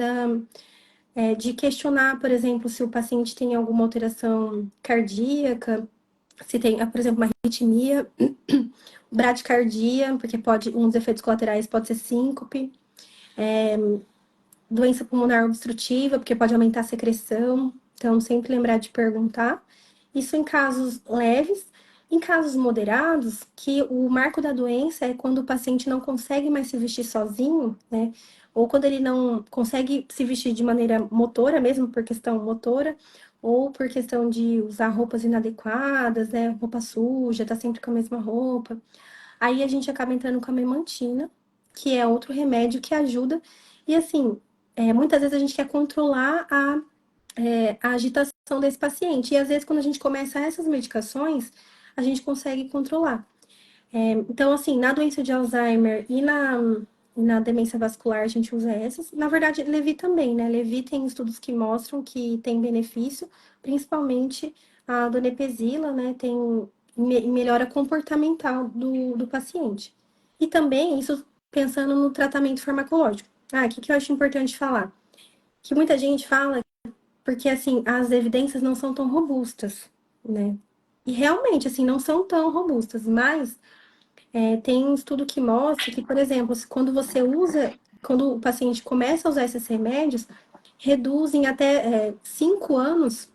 de questionar, por exemplo, se o paciente tem alguma alteração cardíaca, se tem, por exemplo, uma arritmia, bradicardia, porque um dos efeitos colaterais pode ser síncope, doença pulmonar obstrutiva, porque pode aumentar a secreção, então sempre lembrar de perguntar. Isso em casos leves. Em casos moderados, que o marco da doença é quando o paciente não consegue mais se vestir sozinho, né? Ou quando ele não consegue se vestir de maneira motora, mesmo por questão motora, ou por questão de usar roupas inadequadas, né? Roupa suja, tá sempre com a mesma roupa. Aí a gente acaba entrando com a memantina, que é outro remédio que ajuda. E assim, muitas vezes a gente quer controlar a agitação desse paciente. E às vezes, quando a gente começa essas medicações, a gente consegue controlar. Então, assim, na doença de Alzheimer e e na demência vascular a gente usa essas. Na verdade, Levi também, né? Levi tem estudos que mostram que tem benefício, principalmente a donepezila, né? Melhora comportamental do paciente. E também, isso pensando no tratamento farmacológico. O que eu acho importante falar? Que muita gente fala porque, assim, as evidências não são tão robustas, né? E realmente, assim, não são tão robustas, mas tem um estudo que mostra que, por exemplo, quando o paciente começa a usar esses remédios, reduzem até 5 anos.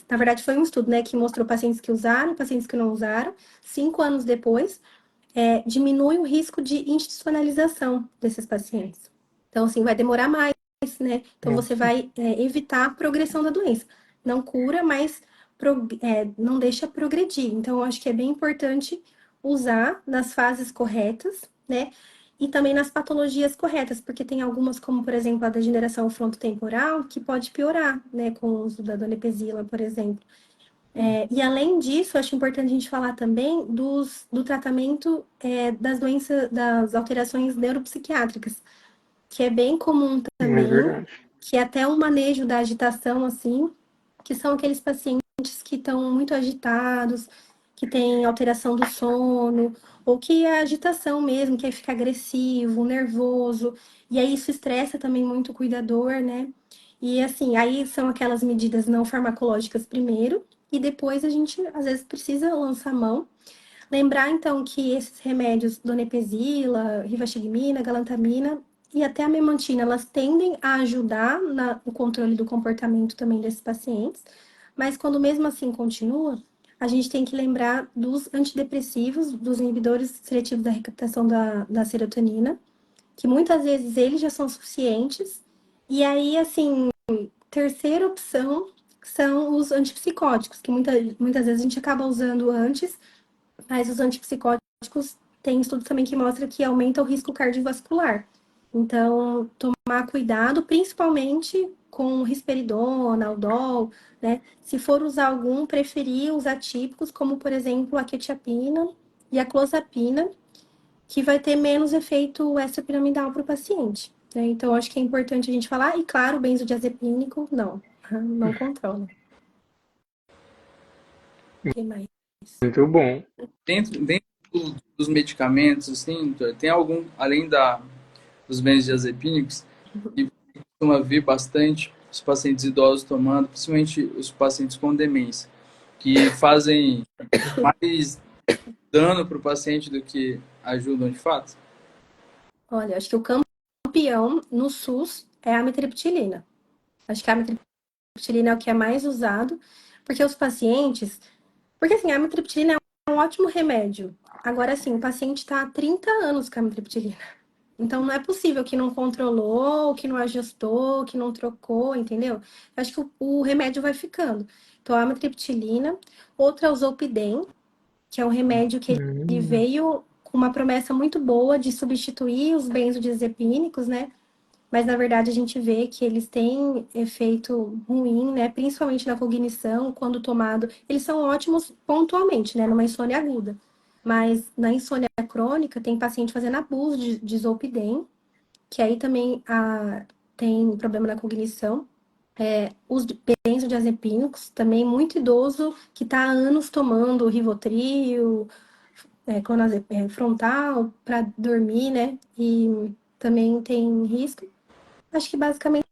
Na verdade, foi um estudo, né, que mostrou pacientes que usaram, pacientes que não usaram. 5 anos depois, diminui o risco de institucionalização desses pacientes. Então, assim, vai demorar mais, né? Então, você Nossa. vai evitar a progressão da doença. Não cura, mas não deixa progredir. Então, eu acho que é bem importante usar nas fases corretas, né? E também nas patologias corretas, porque tem algumas, como, por exemplo, a degeneração frontotemporal, que pode piorar, né, com o uso da donepezila, por exemplo. E além disso, acho importante a gente falar também do tratamento das doenças, das alterações neuropsiquiátricas, que é bem comum É também, verdade. que é até o manejo da agitação, assim, que são aqueles pacientes que estão muito agitados, que têm alteração do sono, ou que é agitação mesmo, que aí fica agressivo, nervoso, e aí isso estressa também muito o cuidador, né? E assim, aí são aquelas medidas não farmacológicas primeiro, e depois a gente às vezes precisa lançar mão. Lembrar então que esses remédios, donepezila, rivastigmina, galantamina e até a memantina, elas tendem a ajudar no controle do comportamento também desses pacientes, mas quando mesmo assim continua, a gente tem que lembrar dos antidepressivos, dos inibidores seletivos da recaptação da serotonina, que muitas vezes eles já são suficientes. E aí, assim, terceira opção são os antipsicóticos, que muitas vezes a gente acaba usando antes, mas os antipsicóticos tem estudo também que mostra que aumenta o risco cardiovascular. Então, tomar cuidado, principalmente com risperidona, aldol, né? Se for usar algum, preferir os atípicos, como por exemplo a quetiapina e a clozapina, que vai ter menos efeito extrapiramidal para o paciente, né? Então, acho que é importante a gente falar, e claro, o benzodiazepínico, não controla. O que mais? Muito bom. Dentro dos medicamentos, assim, tem algum, além dos benzodiazepínicos, que costuma ver bastante os pacientes idosos tomando, principalmente os pacientes com demência, que fazem mais dano para o paciente do que ajudam de fato? Olha, acho que o campeão no SUS é a amitriptilina. Acho que a amitriptilina é o que é mais usado, porque os pacientes. Porque assim, a amitriptilina é um ótimo remédio. Agora, assim, o paciente está há 30 anos com a amitriptilina. Então, não é possível que não controlou, que não ajustou, que não trocou, entendeu? Acho que o remédio vai ficando. Então, a amitriptilina, outra é o Zolpidem, que é um remédio que ele Hum, veio com uma promessa muito boa de substituir os benzodiazepínicos, né? Mas na verdade a gente vê que eles têm efeito ruim, né? Principalmente na cognição, quando tomado. Eles são ótimos pontualmente, né? Numa insônia aguda. Mas na insônia crônica, tem paciente fazendo abuso de Zolpidem, que aí também tem problema na cognição. Os benzodiazepínicos, também muito idoso, que está há anos tomando Rivotril, frontal para dormir, né? E também tem risco. Acho que basicamente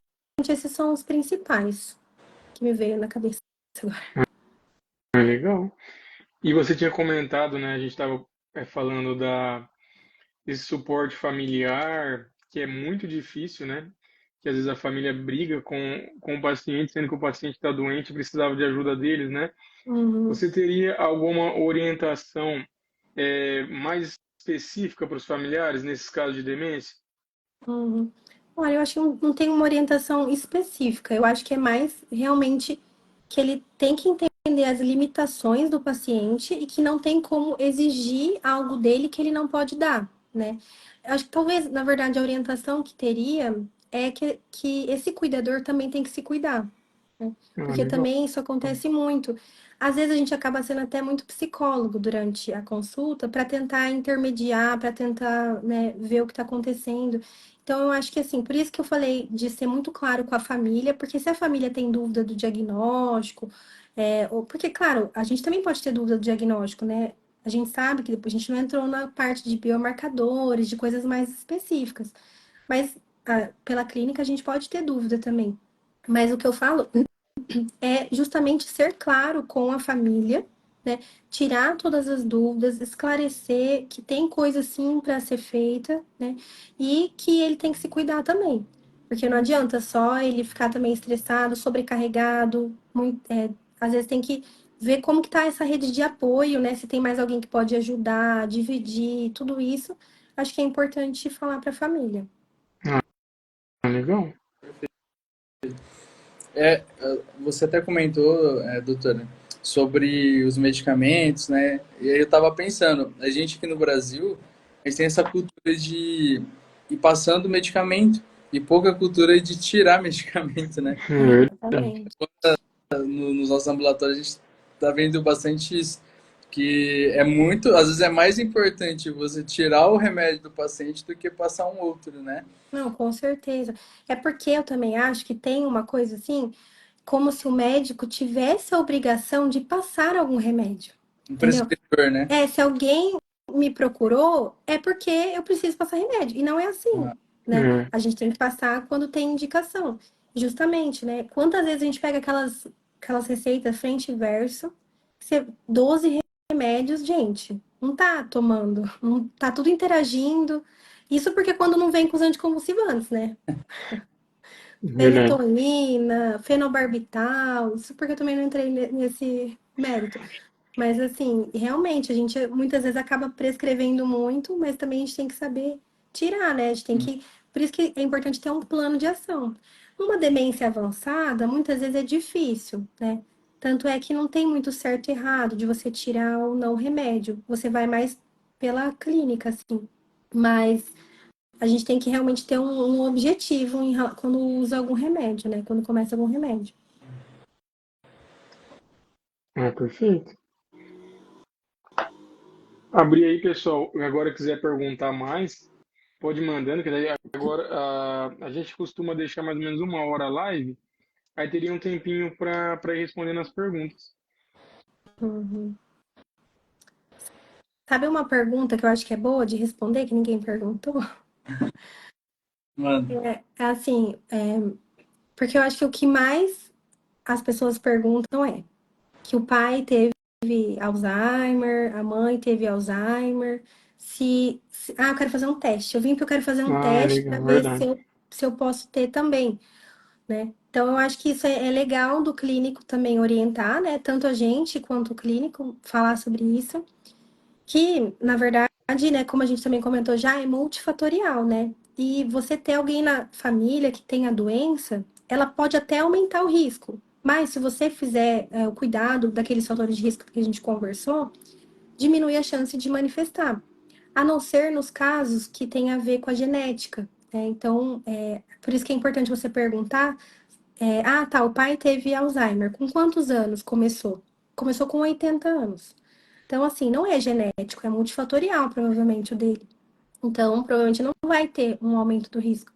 esses são os principais que me veio na cabeça agora. é legal. E você tinha comentado, né? A gente estava falando desse suporte familiar, que é muito difícil, né? Que às vezes a família briga com o paciente, sendo que o paciente está doente e precisava de ajuda deles, né? Uhum, Você teria alguma orientação mais específica para os familiares nesses casos de demência? uhum. Olha, eu acho que não tem uma orientação específica. Eu acho que é mais realmente que ele tem que entender as limitações do paciente e que não tem como exigir algo dele que ele não pode dar, né? Eu acho que talvez, na verdade, a orientação que teria é que esse cuidador também tem que se cuidar, né? Ah, Porque legal. também isso acontece muito. às vezes a gente acaba sendo até muito psicólogo durante a consulta para tentar intermediar, para tentar, né, ver o que está acontecendo. Então, eu acho que assim, por isso que eu falei de ser muito claro com a família, porque se a família tem dúvida do diagnóstico, porque, claro, a gente também pode ter dúvida do diagnóstico, né? A gente sabe que depois a gente não entrou na parte de biomarcadores, de coisas mais específicas. Mas pela clínica a gente pode ter dúvida também. Mas o que eu falo é justamente ser claro com a família, né? Tirar todas as dúvidas, esclarecer que tem coisa sim para ser feita, né? E que ele tem que se cuidar também. Porque não adianta só ele ficar também estressado, sobrecarregado, às vezes tem que ver como que tá essa rede de apoio, né? Se tem mais alguém que pode ajudar, dividir, tudo isso. Acho que é importante falar para a família. Legal. É, você até comentou, doutora, sobre os medicamentos, né? E aí eu estava pensando, a gente aqui no Brasil, a gente tem essa cultura de ir passando medicamento e pouca cultura de tirar medicamento, né? Verdade. Exatamente. Nos nossos ambulatórios a gente está vendo bastante isso, que é muito, às vezes é mais importante você tirar o remédio do paciente do que passar um outro, né? Não, com certeza. É porque eu também acho que tem uma coisa assim, como se o médico tivesse a obrigação de passar algum remédio, Um entendeu? prescritor, né? Se alguém me procurou, é porque eu preciso passar remédio. E não é assim, Ah, né? É. A gente tem que passar quando tem indicação. Justamente, né? Quantas vezes a gente pega aquelas receitas frente e verso, 12 remédios, gente, não tá tomando, não tá tudo interagindo. Isso porque quando não vem com os anticonvulsivantes, né? Verdade. Fenitoína, fenobarbital, isso porque eu também não entrei nesse mérito. Mas assim, realmente, a gente muitas vezes acaba prescrevendo muito, mas também a gente tem que saber tirar, né? A gente tem que. Por isso que é importante ter um plano de ação. Uma demência avançada, muitas vezes é difícil, né? Tanto é que não tem muito certo e errado de você tirar ou não o remédio. Você vai mais pela clínica, assim. Mas a gente tem que realmente ter um objetivo quando usa algum remédio, né? Quando começa algum remédio. Perfeito. Abrir aí, pessoal. Agora quiser perguntar mais, pode ir mandando, que daí agora a gente costuma deixar mais ou menos 1 hora a live, aí teria um tempinho para ir respondendo as perguntas. Uhum. Sabe uma pergunta que eu acho que é boa de responder, que ninguém perguntou? mano. É assim, porque eu acho que o que mais as pessoas perguntam é que o pai teve Alzheimer, a mãe teve Alzheimer, eu quero fazer um teste. Eu vim porque eu quero fazer um teste para Legal, ver verdade. se eu posso ter também, né? Então, eu acho que isso é legal do clínico também orientar, né? Tanto a gente quanto o clínico falar sobre isso. Que, na verdade, né, como a gente também comentou já, é multifatorial, né? E você ter alguém na família que tem a doença, ela pode até aumentar o risco. Mas se você fizer o cuidado daqueles fatores de risco que a gente conversou, diminui a chance de manifestar. A não ser nos casos que tem a ver com a genética, né? Então, por isso que é importante você perguntar, tá, o pai teve Alzheimer. Com quantos anos começou? Começou com 80 anos. Então, assim, não é genético, é multifatorial, provavelmente, o dele. Então, provavelmente não vai ter um aumento do risco.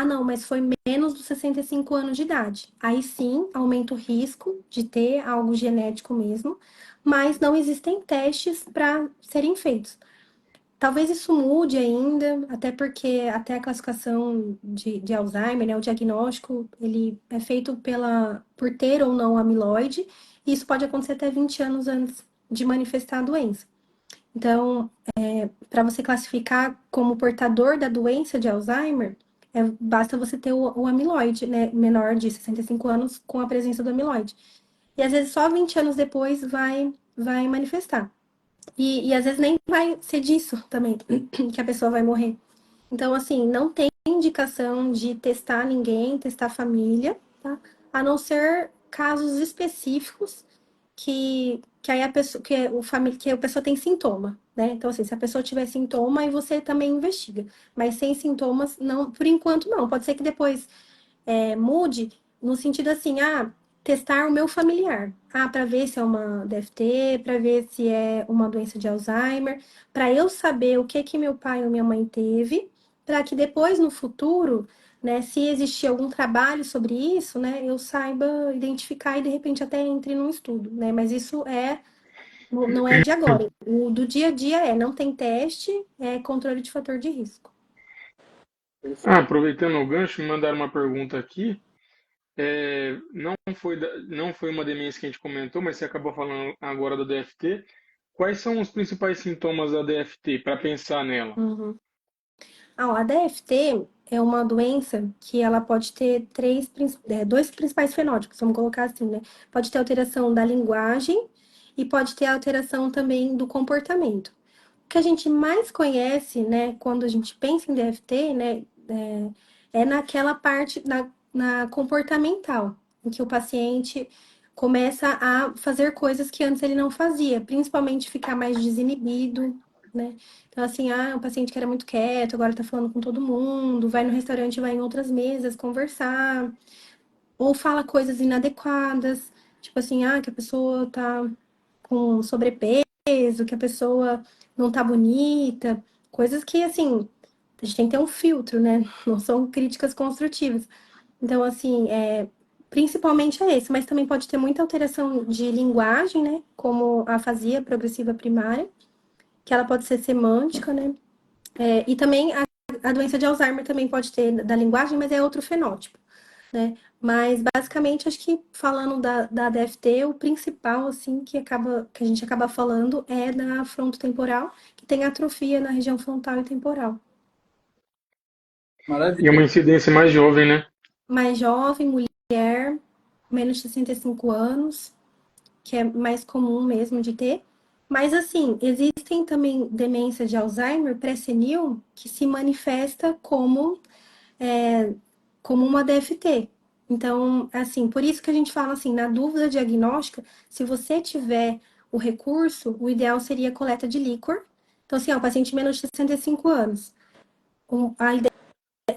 Não, mas foi menos dos 65 anos de idade. Aí sim, aumenta o risco de ter algo genético mesmo, mas não existem testes para serem feitos. Talvez isso mude ainda, até porque até a classificação de Alzheimer, né, o diagnóstico, ele é feito por ter ou não amiloide, e isso pode acontecer até 20 anos antes de manifestar a doença. Então, para você classificar como portador da doença de Alzheimer, basta você ter o amiloide, né, menor de 65 anos com a presença do amiloide. E às vezes só 20 anos depois vai manifestar. E às vezes nem vai ser disso também, que a pessoa vai morrer. Então, assim, não tem indicação de testar ninguém, testar a família, tá? A não ser casos específicos que aí a pessoa, que a pessoa tem sintoma, né? Então, assim, se a pessoa tiver sintoma, aí você também investiga. Mas sem sintomas, não, por enquanto não. Pode ser que depois mude no sentido assim, testar o meu familiar. Para ver se é uma DFT, para ver se é uma doença de Alzheimer, para eu saber o que meu pai ou minha mãe teve, para que depois, no futuro, né, se existir algum trabalho sobre isso, né, eu saiba identificar e de repente até entre num estudo, né? Mas isso não é de agora. O do dia a dia não tem teste, é controle de fator de risco. Aproveitando o gancho, me mandaram uma pergunta aqui. Não foi uma demência que a gente comentou, mas você acabou falando agora da DFT. Quais são os principais sintomas da DFT, para pensar nela? Uhum. A DFT é uma doença que ela pode ter dois principais fenótipos, vamos colocar assim, né? Pode ter alteração da linguagem e pode ter alteração também do comportamento. O que a gente mais conhece, né, quando a gente pensa em DFT, né, é naquela parte na comportamental, em que o paciente começa a fazer coisas que antes ele não fazia, principalmente ficar mais desinibido, né? Então, assim, um paciente que era muito quieto, agora tá falando com todo mundo, vai no restaurante, vai em outras mesas conversar, ou fala coisas inadequadas, tipo assim, que a pessoa tá com sobrepeso, que a pessoa não tá bonita, coisas que, assim, a gente tem que ter um filtro, né? Não são críticas construtivas. Então, assim, principalmente é esse, mas também pode ter muita alteração de linguagem, né? Como a afasia progressiva primária, que ela pode ser semântica, né? E também a doença de Alzheimer também pode ter da linguagem, mas é outro fenótipo, né? Mas basicamente, acho que falando da DFT, o principal, assim, que a gente acaba falando é da frontotemporal, que tem atrofia na região frontal e temporal. E uma Maravilha. incidência mais jovem, né? Mais jovem, mulher, menos de 65 anos, que é mais comum mesmo de ter. Mas, assim, existem também demência de Alzheimer pré-senil que se manifesta como uma DFT. Então, assim, por isso que a gente fala assim, na dúvida diagnóstica, se você tiver o recurso, o ideal seria a coleta de líquor. Então, assim, o paciente menos de 65 anos. O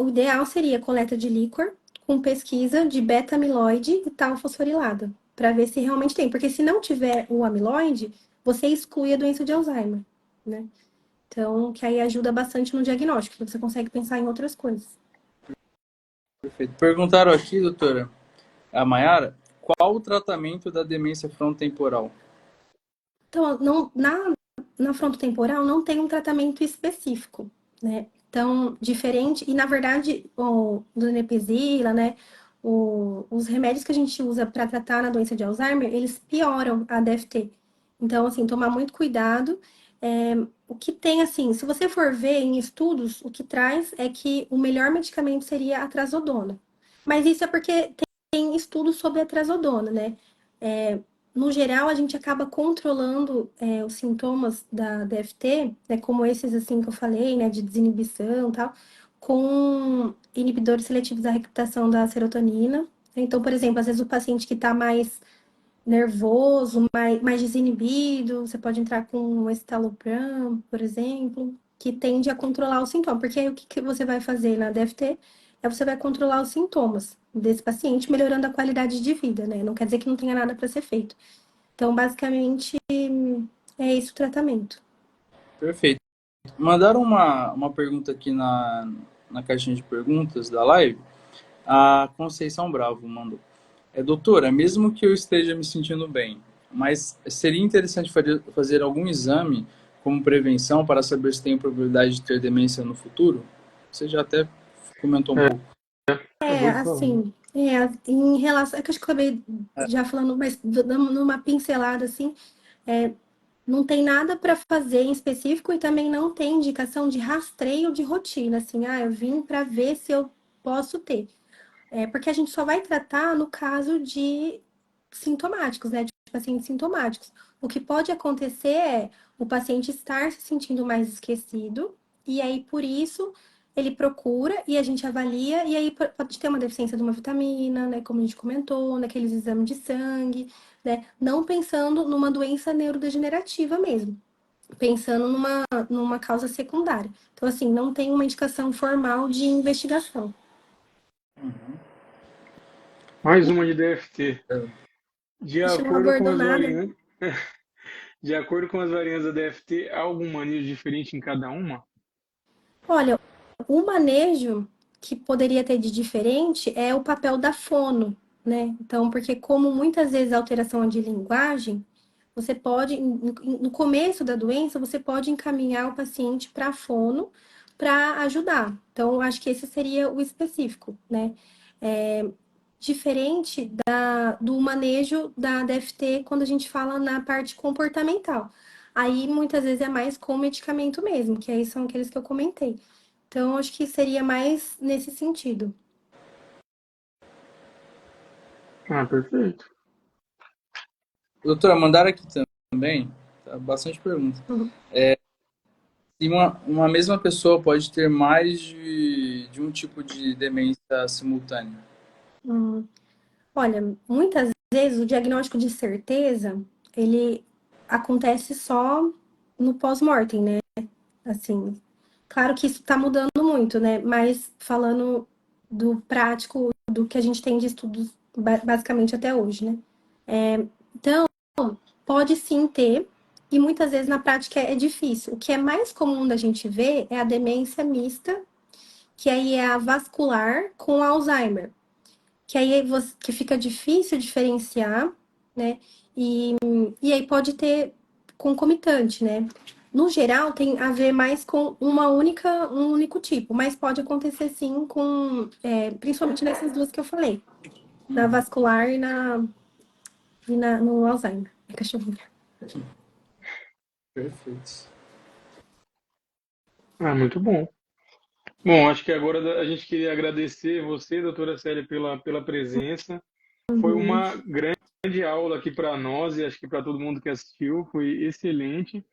ideal seria coleta de líquor com pesquisa de beta-amiloide e tal fosforilada, para ver se realmente tem. Porque se não tiver o amiloide, você exclui a doença de Alzheimer, né? Então, que aí ajuda bastante no diagnóstico, você consegue pensar em outras coisas. Perfeito. Perguntaram aqui, doutora, a Mayara, qual o tratamento da demência frontotemporal? Então, na frontotemporal não tem um tratamento específico, né? Então, diferente, e na verdade, o donepezila, né? Os remédios que a gente usa para tratar na doença de Alzheimer, eles pioram a DFT. Então, assim, tomar muito cuidado. O que tem, assim, se você for ver em estudos, o que traz é que o melhor medicamento seria a trazodona. Mas isso é porque tem estudos sobre a trazodona, né? No geral, a gente acaba controlando os sintomas da DFT, né, como esses assim que eu falei, né, de desinibição e tal, com inibidores seletivos da recaptação da serotonina. Então, por exemplo, às vezes o paciente que está mais nervoso, mais desinibido, você pode entrar com um estalopram, por exemplo, que tende a controlar o sintoma. Porque aí o que você vai fazer na DFT é você vai controlar os sintomas desse paciente, melhorando a qualidade de vida, né? Não quer dizer que não tenha nada para ser feito. Então, basicamente, é esse o tratamento. Perfeito. Mandaram uma pergunta aqui na caixinha de perguntas da live. A Conceição Bravo mandou. Doutora, mesmo que eu esteja me sentindo bem, mas seria interessante fazer algum exame como prevenção para saber se tenho probabilidade de ter demência no futuro? Você já até comentou um pouco. Acabou de falar. Assim, em relação. É que eu acho que eu acabei já falando, mas dando numa pincelada assim, não tem nada para fazer em específico e também não tem indicação de rastreio de rotina, assim, eu vim para ver se eu posso ter. Porque a gente só vai tratar no caso de sintomáticos, né? De pacientes sintomáticos. O que pode acontecer é o paciente estar se sentindo mais esquecido, e aí por isso ele procura e a gente avalia, e aí pode ter uma deficiência de uma vitamina, né? Como a gente comentou, naqueles exames de sangue, né? Não pensando numa doença neurodegenerativa mesmo, pensando numa causa secundária. Então, assim, não tem uma indicação formal de investigação. Mais uma de DFT. De A gente não acordo com abordou as nada. variantes, de acordo com as variantes da DFT, há algum manejo diferente em cada uma? Olha, o manejo que poderia ter de diferente é o papel da fono, né? Então, porque como muitas vezes a alteração é de linguagem, você pode, no começo da doença, você pode encaminhar o paciente para a fono para ajudar. Então, acho que esse seria o específico, né? É, diferente do manejo da DFT quando a gente fala na parte comportamental. Aí, muitas vezes, é mais com medicamento mesmo, que aí são aqueles que eu comentei. Então, acho que seria mais nesse sentido. Ah, perfeito. Doutora, mandaram aqui também, tá, bastante pergunta. Uhum. Se uma mesma pessoa pode ter mais de um tipo de demência simultânea? Hum. Olha, muitas vezes o diagnóstico de certeza, ele acontece só no pós-mortem, né? Assim, claro que isso está mudando muito, né? Mas falando do prático, do que a gente tem de estudos basicamente até hoje, né? Então, pode sim ter, e muitas vezes na prática é difícil. O que é mais comum da gente ver é a demência mista, que aí é a vascular com Alzheimer, que aí que fica difícil diferenciar, né? E aí pode ter concomitante, né? No geral, tem a ver mais com um único tipo, mas pode acontecer sim com, principalmente nessas duas que eu falei, na vascular no Alzheimer. É cachorrinho. Perfeito. Ah, muito bom. Bom, acho que agora a gente queria agradecer você, doutora Célia, pela presença. Foi Uhum. uma grande aula aqui para nós e acho que para todo mundo que assistiu. Foi excelente.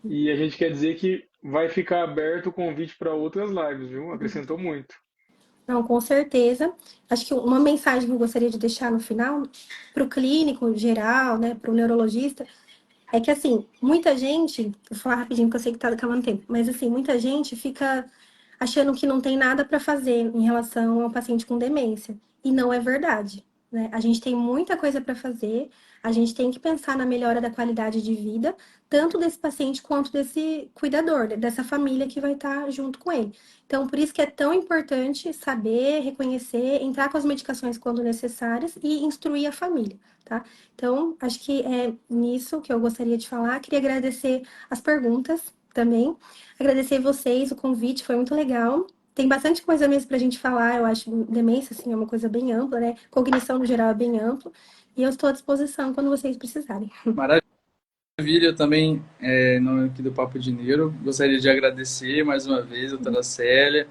E a gente quer dizer que vai ficar aberto o convite para outras lives, viu? Acrescentou muito. Não, com certeza. Acho que uma mensagem que eu gostaria de deixar no final, para o clínico geral, né, para o neurologista, é que, assim, muita gente, vou falar rapidinho, porque eu sei que tá acabando tempo, mas, assim, muita gente fica achando que não tem nada para fazer em relação ao paciente com demência. E não é verdade, né? A gente tem muita coisa para fazer, a gente tem que pensar na melhora da qualidade de vida, tanto desse paciente quanto desse cuidador, dessa família que vai estar junto com ele. Então, por isso que é tão importante saber, reconhecer, entrar com as medicações quando necessárias e instruir a família, tá? Então, acho que é nisso que eu gostaria de falar. Queria agradecer as perguntas também. Agradecer vocês, o convite foi muito legal. Tem bastante coisa mesmo para a gente falar, eu acho. Demência, assim, é uma coisa bem ampla, né? Cognição, no geral, é bem amplo. E eu estou à disposição quando vocês precisarem. Maravilha, eu também, em nome aqui do Papo de Neuro, gostaria de agradecer mais uma vez, doutora Célia.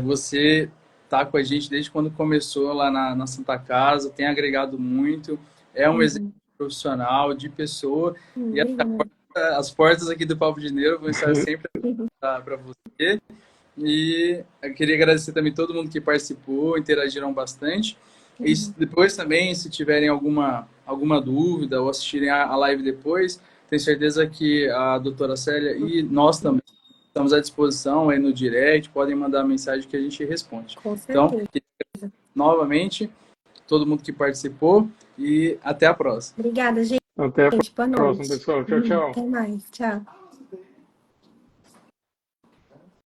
Você está com a gente desde quando começou lá na Santa Casa, tem agregado muito, é um exemplo profissional, de pessoa, e Obrigada. as portas aqui do Papo de Neuro vão estar sempre para você. E eu queria agradecer também todo mundo que participou, interagiram bastante. E depois também, se tiverem alguma dúvida ou assistirem a live depois, tenho certeza que a doutora Célia e nós também estamos à disposição aí no direct, podem mandar mensagem que a gente responde. Com Então, certeza. novamente, todo mundo que participou e até a próxima. Obrigada, gente. Até a Boa próxima, noite. pessoal. Tchau, tchau. Até mais. Tchau.